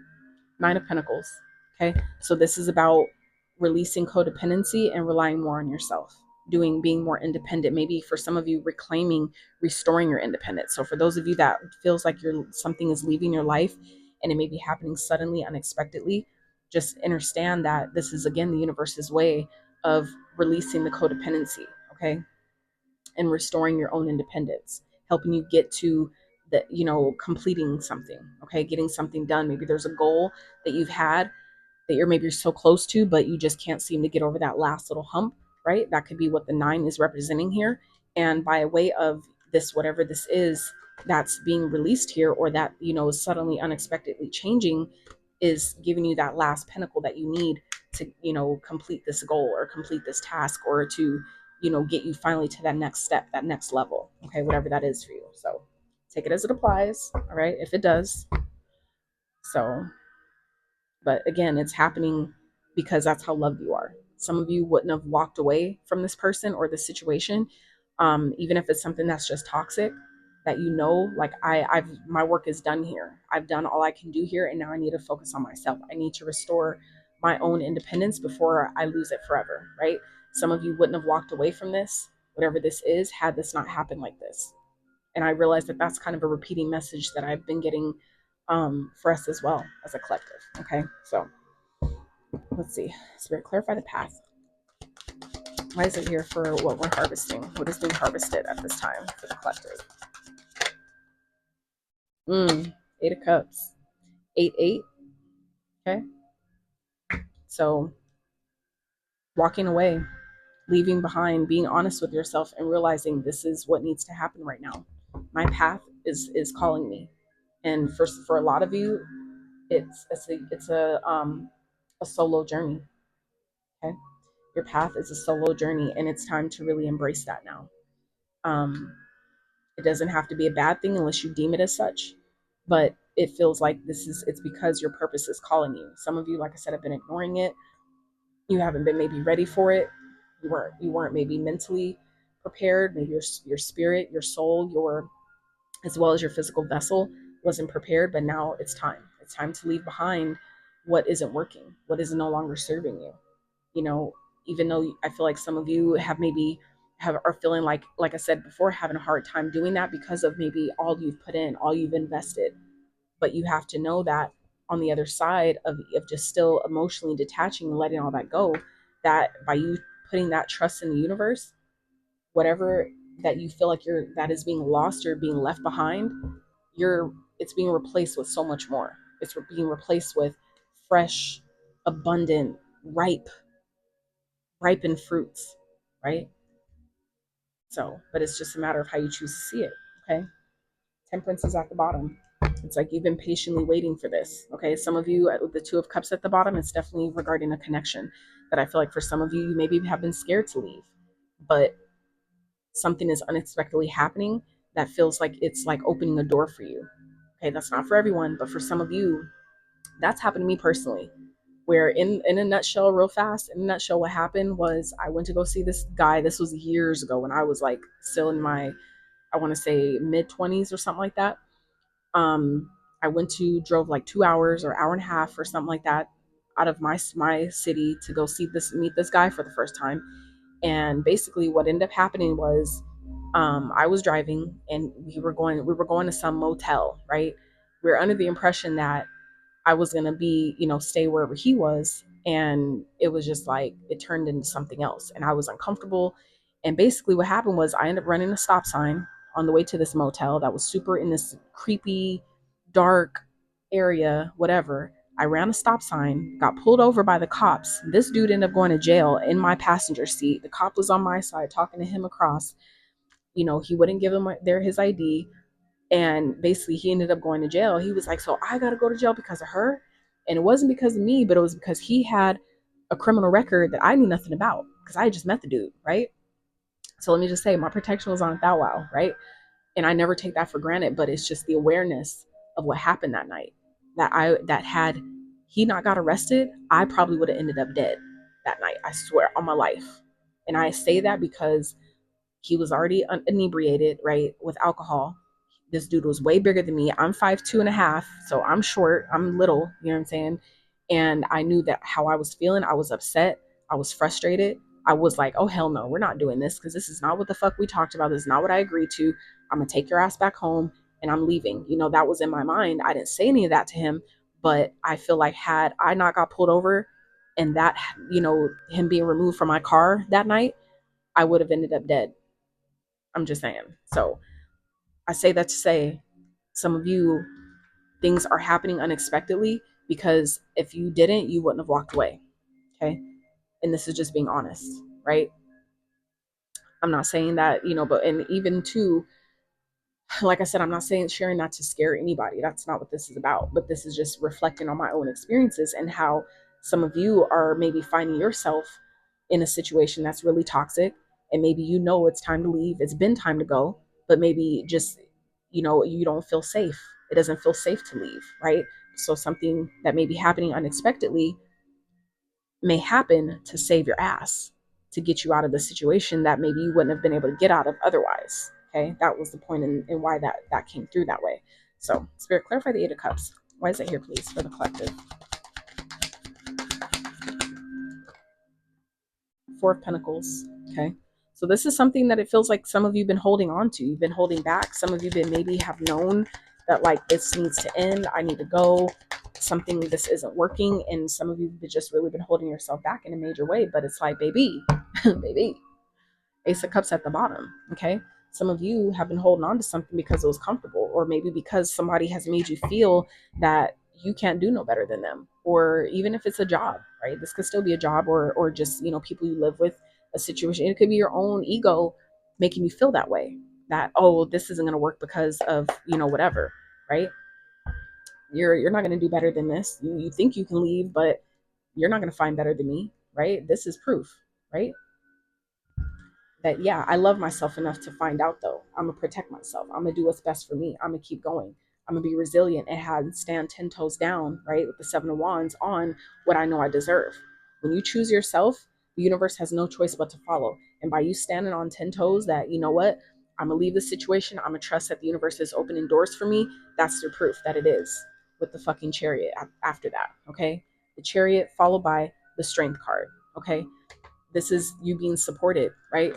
Nine of Pentacles. Okay, so this is about releasing codependency and relying more on yourself, being more independent. Maybe for some of you, restoring your independence. So for those of you that feels like something is leaving your life and it may be happening suddenly, unexpectedly, just understand that this is, again, the universe's way of releasing the codependency. Okay, and restoring your own independence, helping you get to the, completing something. Okay, getting something done. Maybe there's a goal that you've had that you're so close to, but you just can't seem to get over that last little hump, right? That could be what the 9 is representing here. And by way of this, whatever this is that's being released here, or that, is suddenly unexpectedly changing, is giving you that last pinnacle that you need to, complete this goal or complete this task, or to, get you finally to that next step, that next level. Okay, whatever that is for you. So take it as it applies. All right, if it does. So, but again, it's happening because that's how loved you are. Some of you wouldn't have walked away from this person or this situation, even if it's something that's just toxic, that, like, I've my work is done here. I've done all I can do here, and now I need to focus on myself. I need to restore my own independence before I lose it forever, right? Some of you wouldn't have walked away from this, whatever this is, had this not happened like this. And I realize that that's kind of a repeating message that I've been getting, for us as well as a collective. Okay, so let's see. Spirit, clarify the path. Why is it here for what we're harvesting? What is being harvested at this time for the collective? 8 of Cups. 8-8. Okay, so walking away, leaving behind, being honest with yourself, and realizing this is what needs to happen right now. My path is calling me. And for a lot of you, a solo journey. Okay, your path is a solo journey, and it's time to really embrace that now. Um, it doesn't have to be a bad thing unless you deem it as such, but it feels like it's because your purpose is calling you. Some of you, like I said, have been ignoring it. You haven't been maybe ready for it. You weren't maybe mentally prepared. Maybe your spirit, your soul, your as well as your physical vessel wasn't prepared, but now it's time. It's time to leave behind what isn't working, what is no longer serving you. You know, even though I feel like some of you have maybe have are feeling like I said before, having a hard time doing that because of maybe all you've put in, all you've invested. But you have to know that on the other side of just still emotionally detaching and letting all that go, that by you putting that trust in the universe, whatever that you feel like that is being lost or being left behind, you're it's being replaced with so much more. It's being replaced with fresh, abundant, ripened fruits, right? So, but it's just a matter of how you choose to see it. Okay. Temperance is at the bottom. It's like you've been patiently waiting for this. Okay. Some of you, with the Two of Cups at the bottom, it's definitely regarding a connection that I feel like for some of you, you maybe have been scared to leave, but something is unexpectedly happening that feels like it's like opening a door for you. Okay. That's not for everyone, but for some of you, that's happened to me personally. Where in a nutshell, real fast, in a nutshell, what happened was I went to go see this guy. This was years ago when I was like still in my, I want to say mid 20s or something like that. um I drove like 2 hours or hour and a half or something like that out of my city to go meet this guy for the first time. And basically what ended up happening was, I was driving and we were going to some motel, right? We were under the impression that I was gonna be, stay wherever he was. And it was just like it turned into something else. And I was uncomfortable. And basically what happened was I ended up running a stop sign on the way to this motel that was super in this creepy, dark area, whatever. I ran a stop sign, got pulled over by the cops. This dude ended up going to jail in my passenger seat. The cop was on my side talking to him across. He wouldn't give him his ID, and basically he ended up going to jail. He was like, so I gotta go to jail because of her. And it wasn't because of me, but it was because he had a criminal record that I knew nothing about because I had just met the dude, right? So let me just say my protection was on that wow, right? And I never take that for granted, but it's just the awareness of what happened that night, that had he not got arrested, I probably would have ended up dead that night. I swear on my life. And I say that because he was already inebriated, right, with alcohol. This dude was way bigger than me. I'm 5'2.5", so I'm short. I'm little. You know what I'm saying? And I knew that how I was feeling. I was upset. I was frustrated. I was like, oh hell no, we're not doing this because this is not what the fuck we talked about. This is not what I agreed to. I'm gonna take your ass back home and I'm leaving. That was in my mind. I didn't say any of that to him, but I feel like had I not got pulled over and that, him being removed from my car that night, I would have ended up dead. I'm just saying. So I say that to say some of you, things are happening unexpectedly because if you didn't, you wouldn't have walked away. Okay. And this is just being honest, right? I'm not saying that, but, and even too, like I said, I'm not saying sharing that to scare anybody. That's not what this is about. But this is just reflecting on my own experiences and how some of you are maybe finding yourself in a situation that's really toxic. And maybe it's time to leave. It's been time to go, but maybe just, you don't feel safe. It doesn't feel safe to leave, right? So something that may be happening unexpectedly may happen to save your ass, to get you out of the situation that maybe you wouldn't have been able to get out of otherwise. Okay, that was the point in why that came through that way. So, Spirit, clarify the Eight of Cups. Why is it here, please, for the collective? Four of Pentacles. Okay, so this is something that it feels like some of you've been holding on to. You've been holding back. Some of you been maybe have known that like this needs to end. I need to go. Something, this isn't working, and some of you have just really been holding yourself back in a major way. But it's like, baby, baby, Ace of Cups at the bottom. Okay. Some of you have been holding on to something because it was comfortable, or maybe because somebody has made you feel that you can't do no better than them. Or even if it's a job, right? This could still be a job, or just, people you live with, a situation. It could be your own ego making you feel that way, that, oh, this isn't going to work because of, whatever, right? You're not going to do better than this. You think you can leave, but you're not going to find better than me, right? This is proof, right? That yeah, I love myself enough to find out though. I'm gonna protect myself. I'm gonna do what's best for me. I'm gonna keep going. I'm gonna be resilient and have stand 10 toes down, right? With the 7 of Wands on what I know I deserve. When you choose yourself, the universe has no choice but to follow. And by you standing on 10 toes that, you know what, I'm gonna leave the situation, I'm gonna trust that the universe is opening doors for me, that's the proof that it is. With the fucking chariot after that, okay? The chariot followed by the strength card, okay? This is you being supported, right?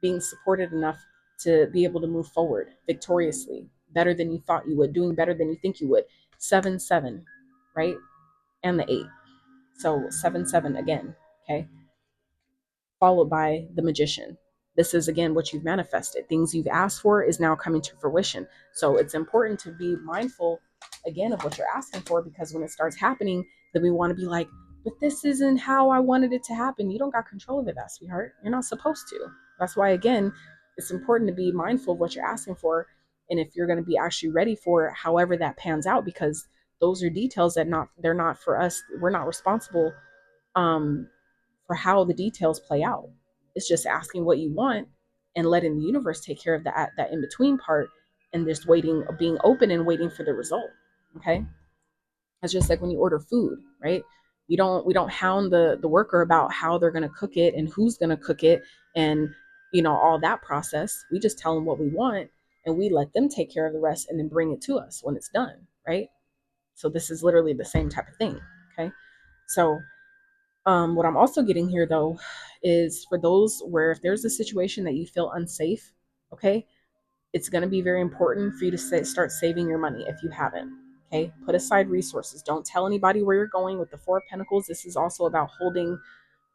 Being supported enough to be able to move forward victoriously, better than you thought you would, doing better than you think you would. 7 7, right? And the 8. So 7 7 again, okay? Followed by the magician. This is again what you've manifested. Things you've asked for is now coming to fruition. So it's important to be mindful again of what you're asking for, because when it starts happening, then we want to be like, but this isn't how I wanted it to happen. You don't got control of it, that sweetheart. You're not supposed to. That's why again, it's important to be mindful of what you're asking for, and if you're going to be actually ready for it, however that pans out, because those are details that they're not for us. We're not responsible um for how the details play out. It's just asking what you want and letting the universe take care of that in between part, and just waiting, being open and waiting for the result. Okay. It's just like when you order food, right? We don't hound the worker about how they're going to cook it and who's going to cook it, and all that process. We just tell them what we want, and we let them take care of the rest and then bring it to us when it's done, right? So this is literally the same type of thing. Okay. So what I'm also getting here though is for those where if there's a situation that you feel unsafe, okay, it's going to be very important for you to start saving your money if you haven't. Okay, put aside resources. Don't tell anybody where you're going with the Four of Pentacles. This is also about holding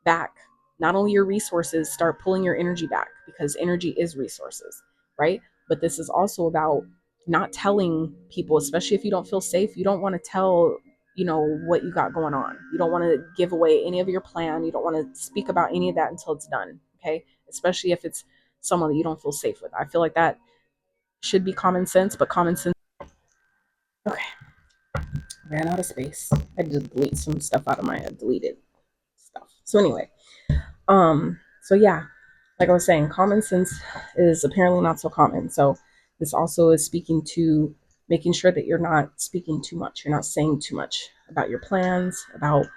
back not only your resources, start pulling your energy back, because energy is resources, right? But this is also about not telling people, especially if you don't feel safe. You don't want to tell, what you got going on. You don't want to give away any of your plan. You don't want to speak about any of that until it's done, okay? Especially if it's someone that you don't feel safe with. I feel like that should be common sense, but common sense. Okay, ran out of space. I had to delete some stuff out of my deleted stuff. So anyway, so yeah, like I was saying, common sense is apparently not so common. So this also is speaking to making sure that you're not speaking too much. You're not saying too much about your plans, about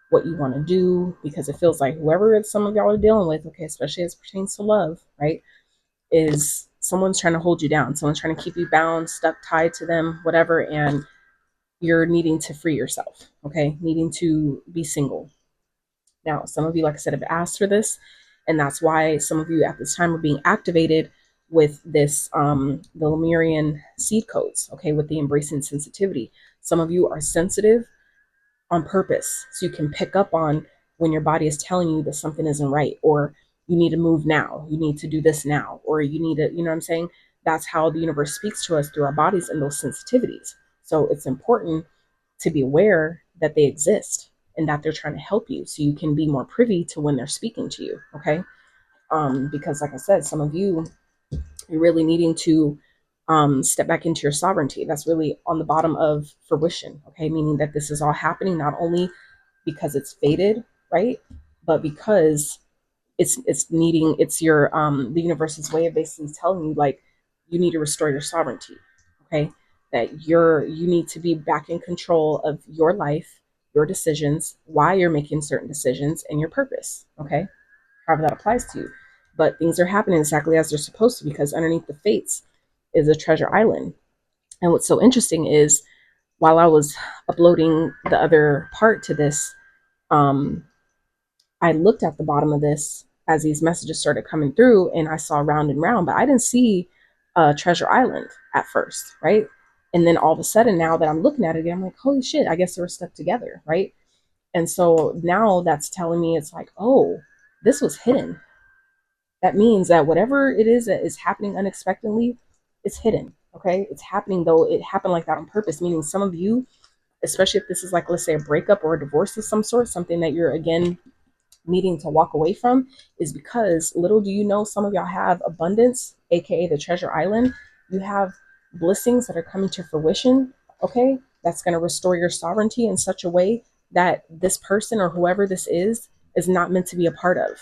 what you want to do, because it feels like whoever it's some of y'all are dealing with, okay, especially as it pertains to love, right, is someone's trying to hold you down. Someone's trying to keep you bound, stuck, tied to them, whatever, and you're needing to free yourself, okay, needing to be single. Now, some of you, like I said, have asked for this, and that's why some of you at this time are being activated with this, the Lemurian seed codes, okay, with the embracing sensitivity. Some of you are sensitive on purpose, so you can pick up on when your body is telling you that something isn't right, or you need to move now, you need to do this now, or you need to, what I'm saying? That's how the universe speaks to us, through our bodies and those sensitivities. So it's important to be aware that they exist and that they're trying to help you, so you can be more privy to when they're speaking to you, okay? Because like I said, some of you, you're really needing to step back into your sovereignty. That's really on the bottom of fruition, okay? Meaning that this is all happening not only because it's fated, right, but because it's your the universe's way of basically telling you, like, you need to restore your sovereignty, okay? That you need to be back in control of your life, your decisions, why you're making certain decisions, and your purpose, okay? However that applies to you. But things are happening exactly as they're supposed to, because underneath the fates is a treasure island. And what's so interesting is, while I was uploading the other part to this, um, I looked at the bottom of this as these messages started coming through, and I saw round and round, but I didn't see Treasure Island at first, right? And then all of a sudden, now that I'm looking at it again, I'm like, holy shit, I guess they were stuck together, right? And so now that's telling me, it's like, oh, this was hidden. That means that whatever it is that is happening unexpectedly, it's hidden, okay? It's happening, though it happened like that on purpose, meaning some of you, especially if this is like, let's say, a breakup or a divorce of some sort, something that you're, again, needing to walk away from, is because little do you know, some of y'all have abundance, aka the treasure island. You have blessings that are coming to fruition, okay, that's going to restore your sovereignty in such a way that this person or whoever this is not meant to be a part of.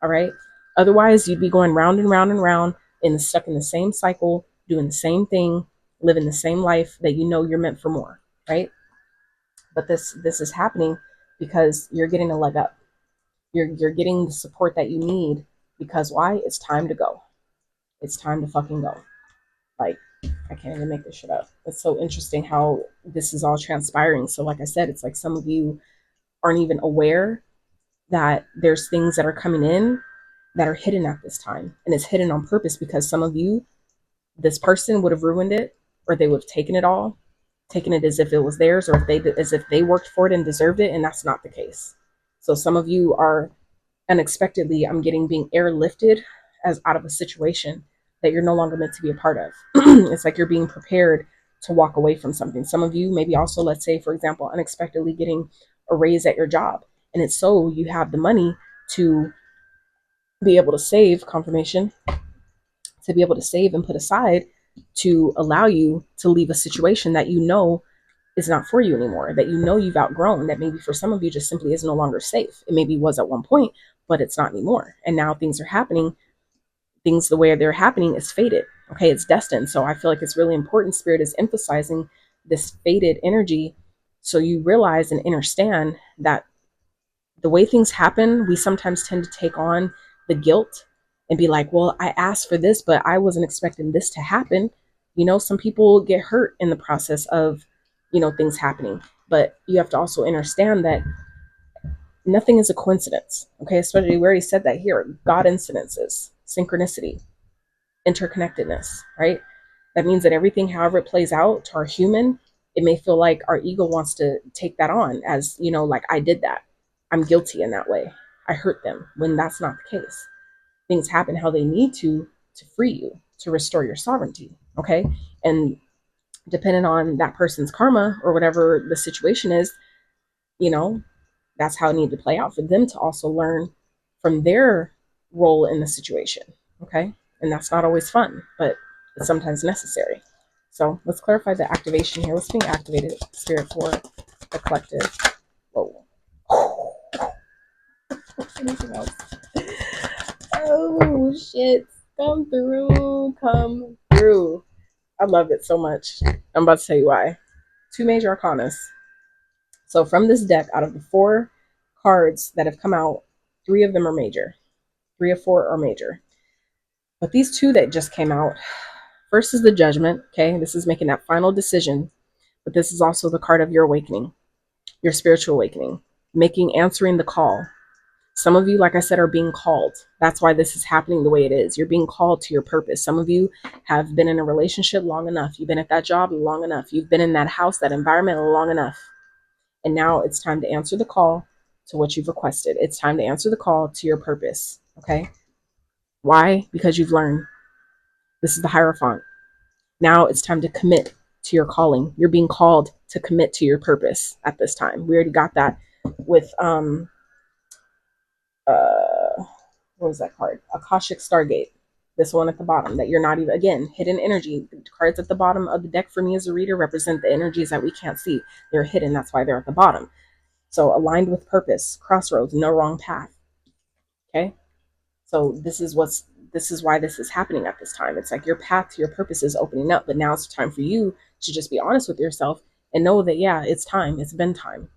All right. Otherwise, you'd be going round and round and round and stuck in the same cycle, doing the same thing, living the same life that you know you're meant for more. Right. But this is happening because you're getting a leg up. You're getting the support that you need because why? It's time to go. It's time to fucking go. Like, I can't even make this shit up. It's so interesting how this is all transpiring. So like I said, it's like some of you aren't even aware that there's things that are coming in that are hidden at this time. And it's hidden on purpose because some of you, this person would have ruined it, or they would have taken it all, taken it as if it was theirs, or as if they worked for it and deserved it. And that's not the case. So some of you are unexpectedly, I'm getting being airlifted as out of a situation that you're no longer meant to be a part of. It's like you're being prepared to walk away from something. Some of you maybe also, let's say, for example, unexpectedly getting a raise at your job. And it's so you have the money to be able to save, confirmation, to be able to save and put aside to allow you to leave a situation that you know is not for you anymore, that you know you've outgrown, that maybe for some of you just simply is no longer safe. It maybe was at one point, but it's not anymore. And now things are happening. Things the way they're happening is fated. Okay, it's destined. So I feel like it's really important. Spirit is emphasizing this fated energy so you realize and understand that the way things happen, we sometimes tend to take on the guilt and be like, well, I asked for this, but I wasn't expecting this to happen. You know, some people get hurt in the process of, you know, things happening. But you have to also understand that nothing is a coincidence. Okay, especially we already said that here. God incidences, synchronicity, interconnectedness, right? That means that everything, however it plays out to our human, it may feel like our ego wants to take that on as, you know, like I did that. I'm guilty in that way. I hurt them, when that's not the case. Things happen how they need to free you, to restore your sovereignty. Okay. And depending on that person's karma or whatever the situation is, you know, that's how it needed to play out for them to also learn from their role in the situation. Okay. And that's not always fun, but it's sometimes necessary. So let's clarify the activation here. What's being activated, Spirit, for the collective? Whoa. Anything else? Oh, shit. Come through. Come through. I love it so much. I'm about to tell you why. 2 major arcanas. So from this deck, out of the 4 cards that have come out, 3 of them are major. 3 of 4 are major. But these 2 that just came out, first is the Judgment. Okay, this is making that final decision. But this is also the card of your awakening, your spiritual awakening, answering the call. Some of you, like I said, are being called. That's why this is happening the way it is. You're being called to your purpose. Some of you have been in a relationship long enough. You've been at that job long enough. You've been in that house, that environment long enough. And now it's time to answer the call to what you've requested. It's time to answer the call to your purpose. Okay. Why? Because you've learned. This is the Hierophant. Now it's time to commit to your calling. You're being called to commit to your purpose at this time. We already got that with what was that card? Akashic Stargate. This one at the bottom that you're not even, again, hidden energy. The cards at the bottom of the deck for me as a reader represent the energies that we can't see. They're hidden. That's why they're at the bottom. So aligned with purpose, crossroads, no wrong path. Okay. So this is why this is happening at this time. It's like your path to your purpose is opening up, but now it's time for you to just be honest with yourself and know that, yeah, it's time. It's been time.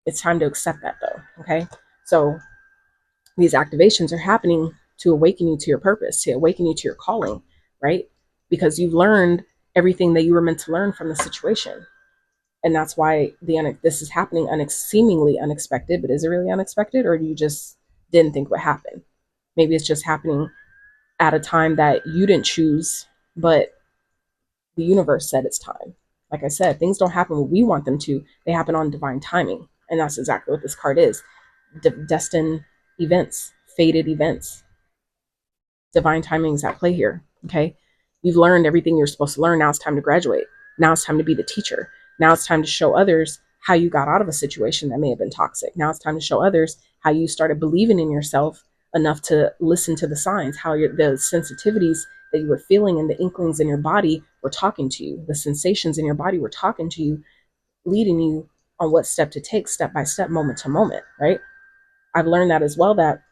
It's time to accept that though. Okay. So these activations are happening to awaken you to your purpose, to awaken you to your calling, right? Because you've learned everything that you were meant to learn from the situation. And that's why this is happening seemingly unexpected, but is it really unexpected, or you just didn't think would happen? Maybe it's just happening at a time that you didn't choose, but the universe said it's time. Like I said, things don't happen when we want them to. They happen on divine timing. And that's exactly what this card is. Destined events, fated events. Divine timing is at play here. Okay. You've learned everything you're supposed to learn. Now it's time to graduate. Now it's time to be the teacher. Now it's time to show others how you got out of a situation that may have been toxic. Now it's time to show others how you started believing in yourself enough to listen to the signs, how the sensitivities that you were feeling, and the inklings in your body were talking to you. The sensations in your body were talking to you, leading you on what step to take, step by step, moment to moment, right? I've learned that as well, that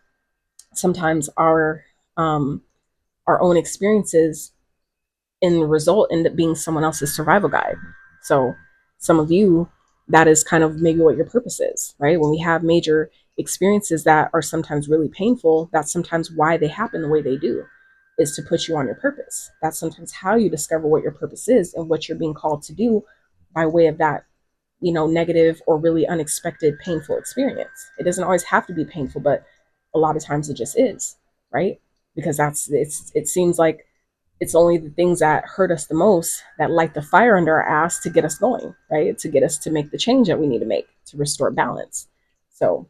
sometimes our own experiences in the result end up being someone else's survival guide. So some of you, that is kind of maybe what your purpose is, right? When we have major experiences that are sometimes really painful, that's sometimes why they happen the way they do, is to put you on your purpose. That's sometimes how you discover what your purpose is and what you're being called to do by way of that, negative or really unexpected painful experience. It doesn't always have to be painful, but a lot of times it just is, right? Because it seems like it's only the things that hurt us the most that light the fire under our ass to get us going, right? To get us to make the change that we need to make to restore balance. So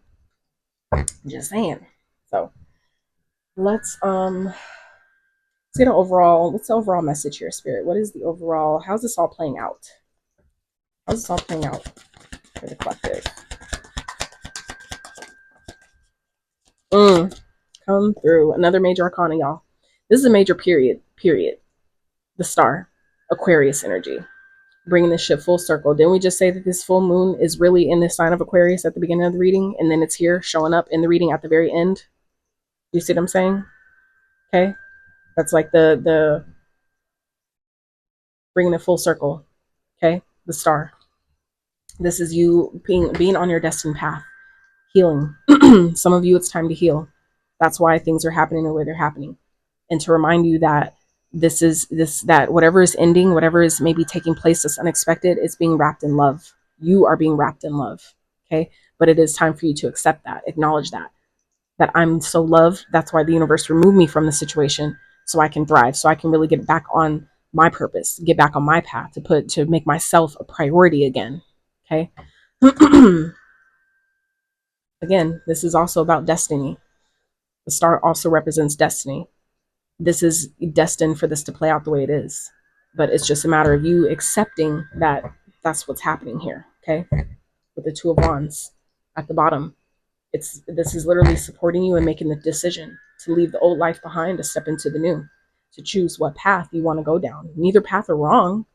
just saying. So let's get what's the overall message here, Spirit? What is the overall, how's this all playing out? How's this all playing out for the collective? Come through. Another major arcana, y'all. This is a major period. The star, Aquarius energy. Bringing this shit full circle. Didn't we just say that this full moon is really in the sign of Aquarius at the beginning of the reading, and then it's here showing up in the reading at the very end? You see what I'm saying? Okay, that's like the bringing it full circle. Okay, the star. This is you being on your destined path, healing. Some of you, it's time to heal. That's why things are happening the way they're happening, and to remind you that that whatever is ending, whatever is maybe taking place that's unexpected, is being wrapped in love. You are being wrapped in love. Okay, but it is time for you to accept that, acknowledge that I'm so loved. That's why the universe removed me from the situation, so I can thrive, so I can really get back on my purpose, get back on my path, to make myself a priority again. Okay. Again, this is also about destiny. The star also represents destiny. This is destined for this to play out the way it is, but it's just a matter of you accepting that that's what's happening here. Okay, with the Two of Wands at the bottom, this is literally supporting you and making the decision to leave the old life behind, to step into the new, to choose what path you want to go down. Neither path are wrong,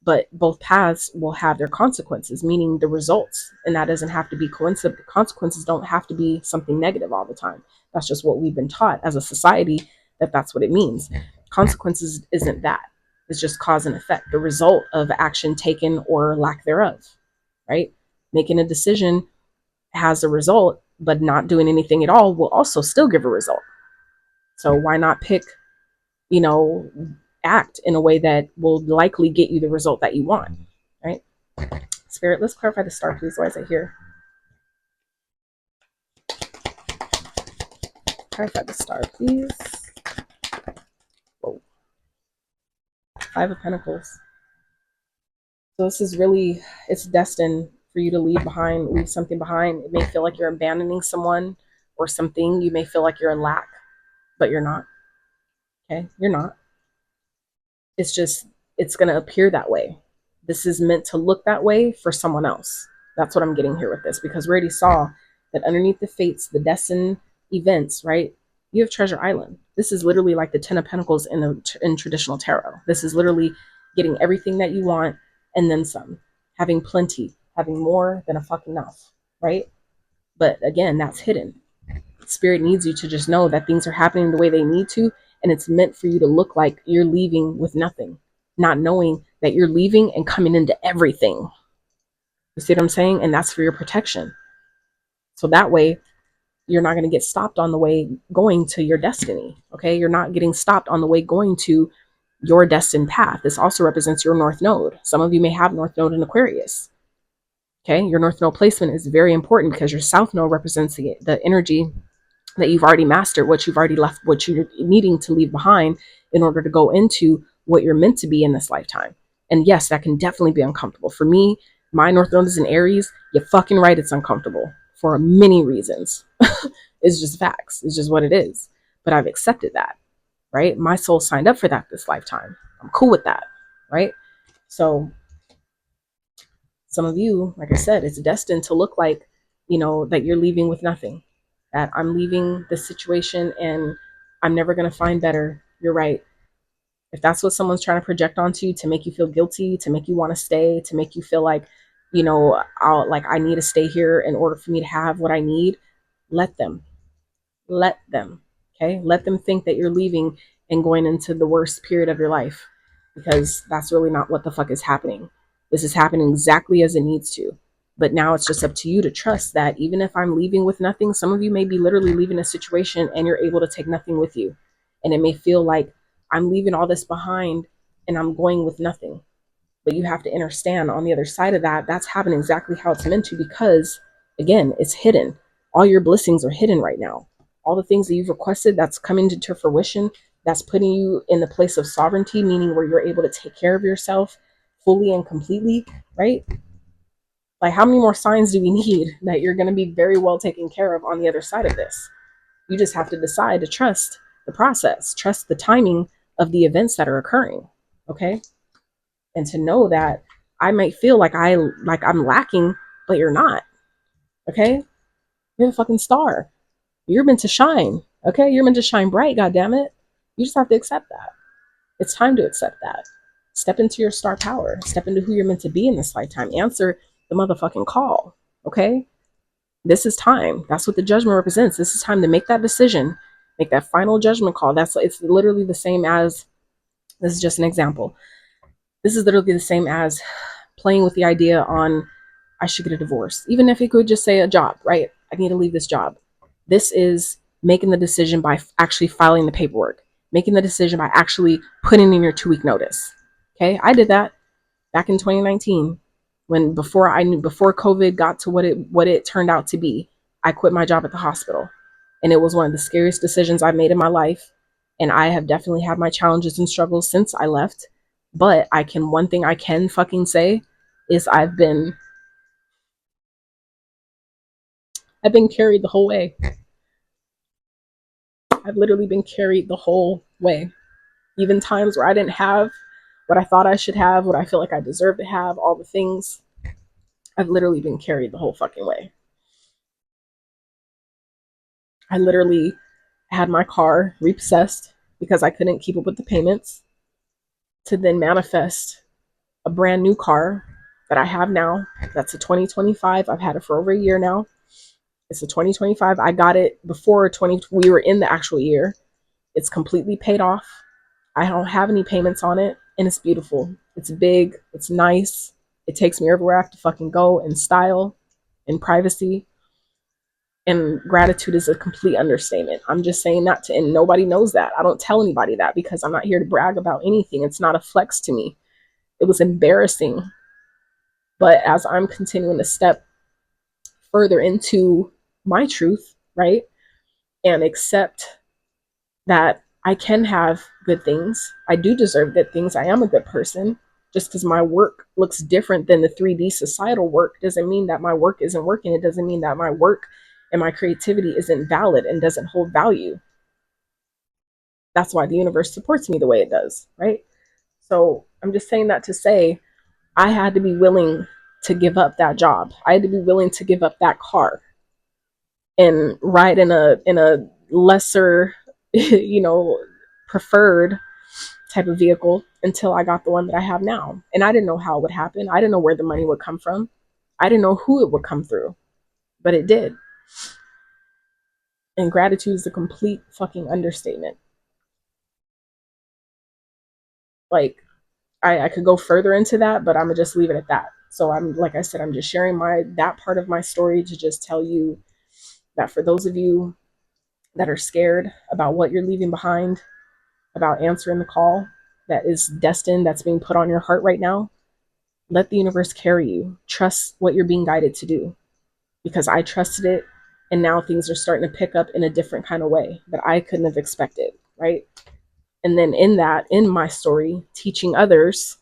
but both paths will have their consequences, meaning the results, and that doesn't have to be coincident. Consequences don't have to be something negative all the time. That's just what we've been taught as a society, that's what it means. Consequences isn't that. It's just cause and effect, the result of action taken or lack thereof, right? Making a decision has a result, but not doing anything at all will also still give a result. So why not pick, act in a way that will likely get you the result that you want, right? Spirit, let's clarify the star, please. Why is it here? Clarify the star, please. Whoa. Five of Pentacles. So this is really, it's destined for you to leave something behind. It may feel like you're abandoning someone or something. You may feel like you're in lack, but you're not. Okay, you're not. It's just, it's going to appear that way. This is meant to look that way for someone else. That's what I'm getting here with this, because we already saw that underneath the fates, the destined events, right? You have Treasure Island. This is literally like the Ten of Pentacles in traditional tarot. This is literally getting everything that you want and then some, having plenty, having more than a fucking enough, right? But again, that's hidden. Spirit needs you to just know that things are happening the way they need to, and it's meant for you to look like you're leaving with nothing, not knowing that you're leaving and coming into everything. You see what I'm saying? And that's for your protection. So that way, you're not going to get stopped on the way going to your destiny. Okay, you're not getting stopped on the way going to your destined path. This also represents your North Node. Some of you may have North Node in Aquarius. Okay, your North Node placement is very important because your South Node represents the energy that you've already mastered, what you've already left, what you're needing to leave behind in order to go into what you're meant to be in this lifetime. And yes, that can definitely be uncomfortable. For me, my North Node is in Aries. You're fucking right, it's uncomfortable for many reasons. It's just facts. It's just what it is. But I've accepted that, right? My soul signed up for that this lifetime. I'm cool with that, right? So some of you, like I said, it's destined to look like, that you're leaving with nothing, that I'm leaving this situation and I'm never going to find better. You're right. If that's what someone's trying to project onto you to make you feel guilty, to make you want to stay, to make you feel like, I need to stay here in order for me to have what I need, let them. Let them. Okay? Let them think that you're leaving and going into the worst period of your life, because that's really not what the fuck is happening. This is happening exactly as it needs to. But now it's just up to you to trust that even if I'm leaving with nothing, some of you may be literally leaving a situation and you're able to take nothing with you. And it may feel like I'm leaving all this behind and I'm going with nothing. But you have to understand on the other side of that, that's happening exactly how it's meant to, because again, it's hidden. All your blessings are hidden right now. All the things that you've requested, that's coming to fruition, that's putting you in the place of sovereignty, meaning where you're able to take care of yourself fully and completely, right? Like, how many more signs do we need that you're going to be very well taken care of on the other side of this? You just have to decide to trust the process, trust the timing of the events that are occurring. Okay? And to know that I might feel like I'm lacking, but you're not. Okay? You're a fucking star. You're meant to shine. Okay? You're meant to shine bright, god damn it. You just have to accept that. It's time to accept that. Step into your star power. Step into who you're meant to be in this lifetime. Answer the motherfucking call. Okay? This is time. That's what the judgment represents. This is time to make that decision, make that final judgment call. It's literally the same as, this is just an example. This is literally the same as playing with the idea on, I should get a divorce. Even if it could just say a job, right? I need to leave this job. This is making the decision by actually filing the paperwork, making the decision by actually putting in your 2-week notice. Okay, I did that back in 2019, when before COVID got to what it turned out to be. I quit my job at the hospital, and it was one of the scariest decisions I've made in my life. And I have definitely had my challenges and struggles since I left. But one thing I can fucking say is I've been carried the whole way. I've literally been carried the whole way. Even times where I didn't have what I thought I should have, what I feel like I deserve to have, all the things. I've literally been carried the whole fucking way. I literally had my car repossessed because I couldn't keep up with the payments, to then manifest a brand new car that I have now. That's a 2025. I've had it for over a year now. It's a 2025. I got it before we were in the actual year. It's completely paid off. I don't have any payments on it, and it's beautiful. It's big. It's nice. It takes me everywhere I have to fucking go in style, in privacy. And gratitude is a complete understatement. I'm just saying that and nobody knows that. I don't tell anybody that because I'm not here to brag about anything. It's not a flex to me. It was embarrassing. But as I'm continuing to step further into my truth, right, and accept that I can have good things, I do deserve good things, I am a good person. Just because my work looks different than the 3D societal work doesn't mean that my work isn't working. It doesn't mean that my work and my creativity isn't valid and doesn't hold value. That's why the universe supports me the way it does, right? So I'm just saying that to say I had to be willing to give up that job. I had to be willing to give up that car and ride in a lesser, preferred type of vehicle until I got the one that I have now. And I didn't know how it would happen. I didn't know where the money would come from. I didn't know who it would come through, but it did. And gratitude is a complete fucking understatement. Like, I could go further into that, but I'm gonna just leave it at that. So like I said, I'm just sharing that part of my story to just tell you that for those of you that are scared about what you're leaving behind, about answering the call that is destined, that's being put on your heart right now, let the universe carry you. Trust what you're being guided to do, because I trusted it, and now things are starting to pick up in a different kind of way that I couldn't have expected, right? And then in my story, teaching others.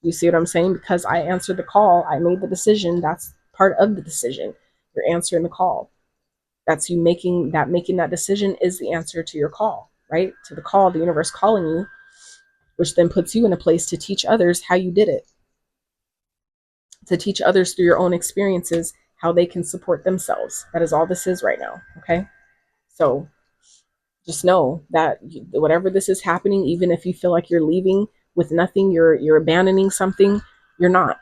You see what I'm saying? Because I answered the call, I made the decision. That's part of the decision. You're answering the call. That's you making that decision is the answer to your call, right? To the call, the universe calling you, which then puts you in a place to teach others how you did it, to teach others through your own experiences how they can support themselves. That is all this is right now, okay? So Just know that whatever this is happening, even if you feel like you're leaving with nothing, you're abandoning something, you're not.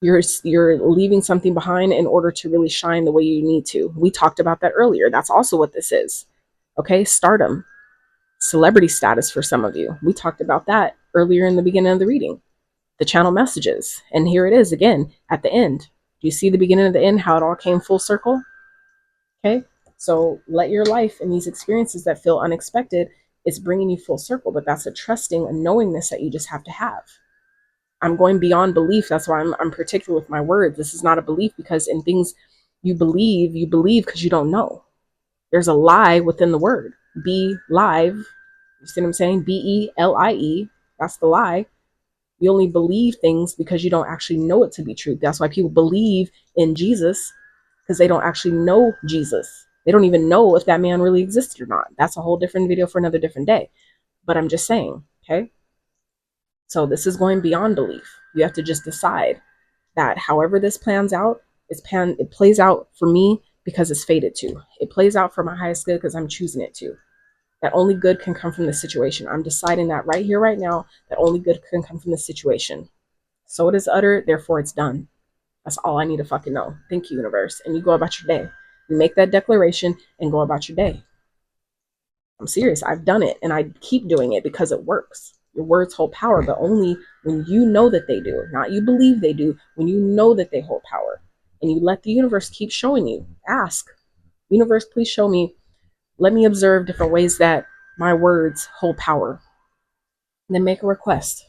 You're leaving something behind in order to really shine the way you need to. We talked about that earlier. That's also what this is. Okay, stardom, celebrity status for some of you. We talked about that earlier in the beginning of the reading. The channel messages. And here it is again at the end. Do you see the beginning of the end, how it all came full circle? Okay, so let your life and these experiences that feel unexpected, it's bringing you full circle, but that's a trusting, a knowingness that you just have to have. I'm going beyond belief. That's why I'm particular with my words. This is not a belief, because in things you believe because you don't know. There's a lie within the word. Be live. You see what I'm saying? BELIE. That's the lie. You only believe things because you don't actually know it to be true. That's why people believe in Jesus, because they don't actually know Jesus. They don't even know if that man really existed or not. That's a whole different video for another different day. But I'm just saying, okay? So this is going beyond belief. You have to just decide that however this plans out, it plays out for me because it's fated to. It plays out for my highest good because I'm choosing it to. That only good can come from the situation. I'm deciding that right here, right now, that only good can come from the situation. So it is uttered, therefore it's done. That's all I need to fucking know. Thank you, universe. And you go about your day. You make that declaration and go about your day. I'm serious. I've done it and I keep doing it because it works. Your words hold power, but only when you know that they do, not you believe they do, when you know that they hold power. And you let the universe keep showing you. Ask, universe, please show me. Let me observe different ways that my words hold power. And then make a request.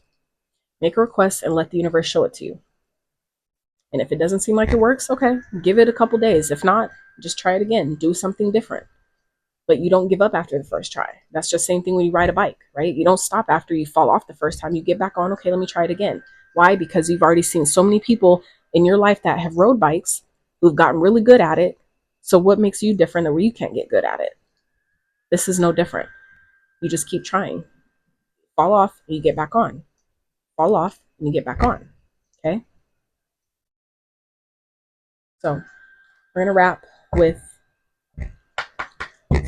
Make a request and let the universe show it to you. And if it doesn't seem like it works, okay, give it a couple days. If not, just try it again. Do something different. But you don't give up after the first try. That's just the same thing when you ride a bike, right? You don't stop after you fall off the first time. You get back on, okay, let me try it again. Why? Because you've already seen so many people in your life that have rode bikes who've gotten really good at it. So what makes you different that where you can't get good at it? This is no different. You just keep trying. Fall off and you get back on. Fall off and you get back on. Okay? So we're going to wrap with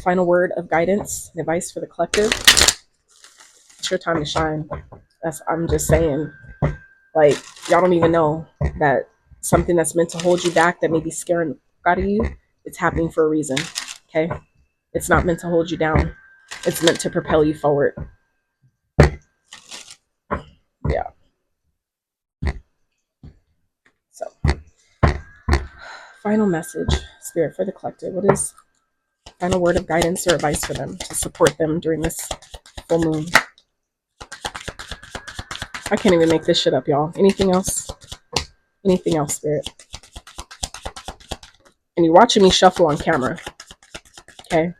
final word of guidance and advice for the collective. It's your time to shine. I'm just saying, like, y'all don't even know that something that's meant to hold you back, that may be scaring the fuck out of you, it's happening for a reason. Okay? It's not meant to hold you down. It's meant to propel you forward. Yeah. So, final message, Spirit, for the collective. What is final word of guidance or advice for them to support them during this full moon? I can't even make this shit up, y'all. Anything else? Anything else, Spirit? And you're watching me shuffle on camera. Okay?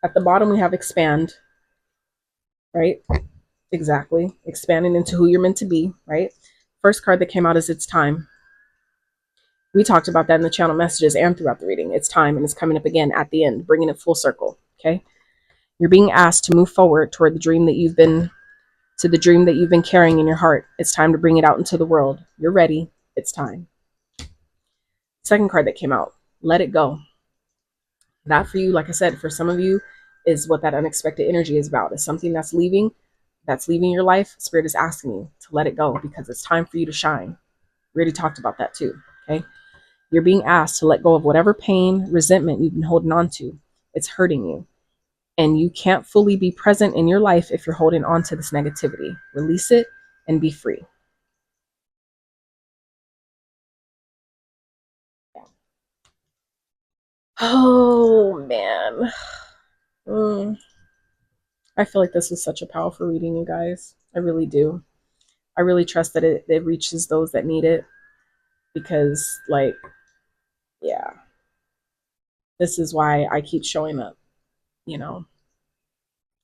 At the bottom, we have expand. Right? Exactly. Expanding into who you're meant to be. Right? First card that came out is It's Time. We talked about that in the channel messages and throughout the reading. It's time, and it's coming up again at the end, bringing it full circle. Okay? You're being asked to move forward toward the dream that you've been carrying in your heart. It's time to bring it out into the world. You're ready. It's time. Second card that came out, Let It Go. That for you, like I said, for some of you, is what that unexpected energy is about. It's something that's leaving your life. Spirit is asking you to let it go because it's time for you to shine. We already talked about that too. Okay? You're being asked to let go of whatever pain, resentment you've been holding on to. It's hurting you. And you can't fully be present in your life if you're holding on to this negativity. Release it and be free. Oh, man. I feel like this was such a powerful reading, you guys. I really do. I really trust that it reaches those that need it because, like, yeah, this is why I keep showing up, you know.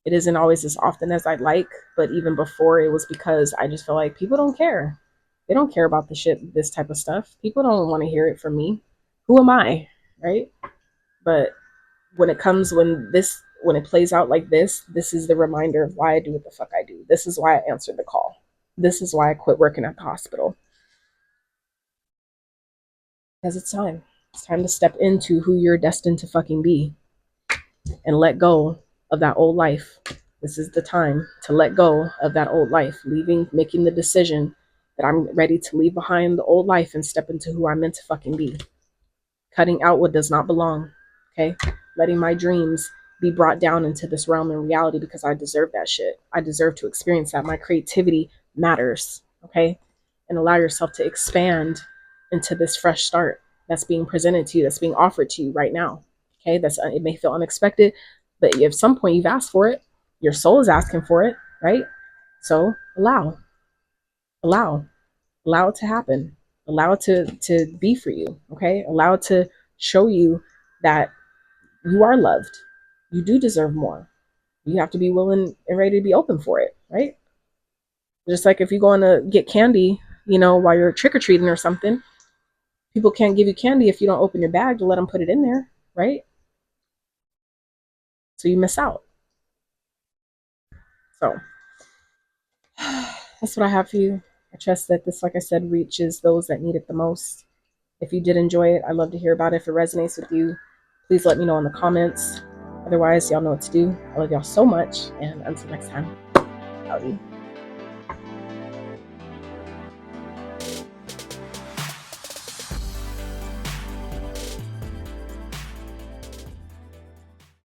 It isn't always as often as I'd like, but even before it was because I just feel like people don't care. They don't care about this type of stuff. People don't want to hear it from me. Who am I, right? But when it plays out like this is the reminder of why I do what the fuck I do. This is why I answered the call. This is why I quit working at the hospital. Because it's time. It's time to step into who you're destined to fucking be. and let go of that old life. This is the time to let go of that old life, making the decision that I'm ready to leave behind the old life and step into who I'm meant to fucking be. Cutting out what does not belong, okay? Letting my dreams be brought down into this realm in reality because I deserve that shit. I deserve to experience that. My creativity matters, okay? And allow yourself to expand into this fresh start that's being presented to you, that's being offered to you right now, okay? It may feel unexpected, but at some point you've asked for it. Your soul is asking for it, right? So allow allow it to happen, allow it to be for you, okay? Allow it to show you that you are loved, you do deserve more. You have to be willing and ready to be open for it, right? Just like if you're going to get candy, while you're trick-or-treating or something, people can't give you candy if you don't open your bag to let them put it in there, right? So you miss out. So that's what I have for you. I trust that this, like I said, reaches those that need it the most. If you did enjoy it, I'd love to hear about it. If it resonates with you, please let me know in the comments. Otherwise, y'all know what to do. I love y'all so much. And until next time, howdy.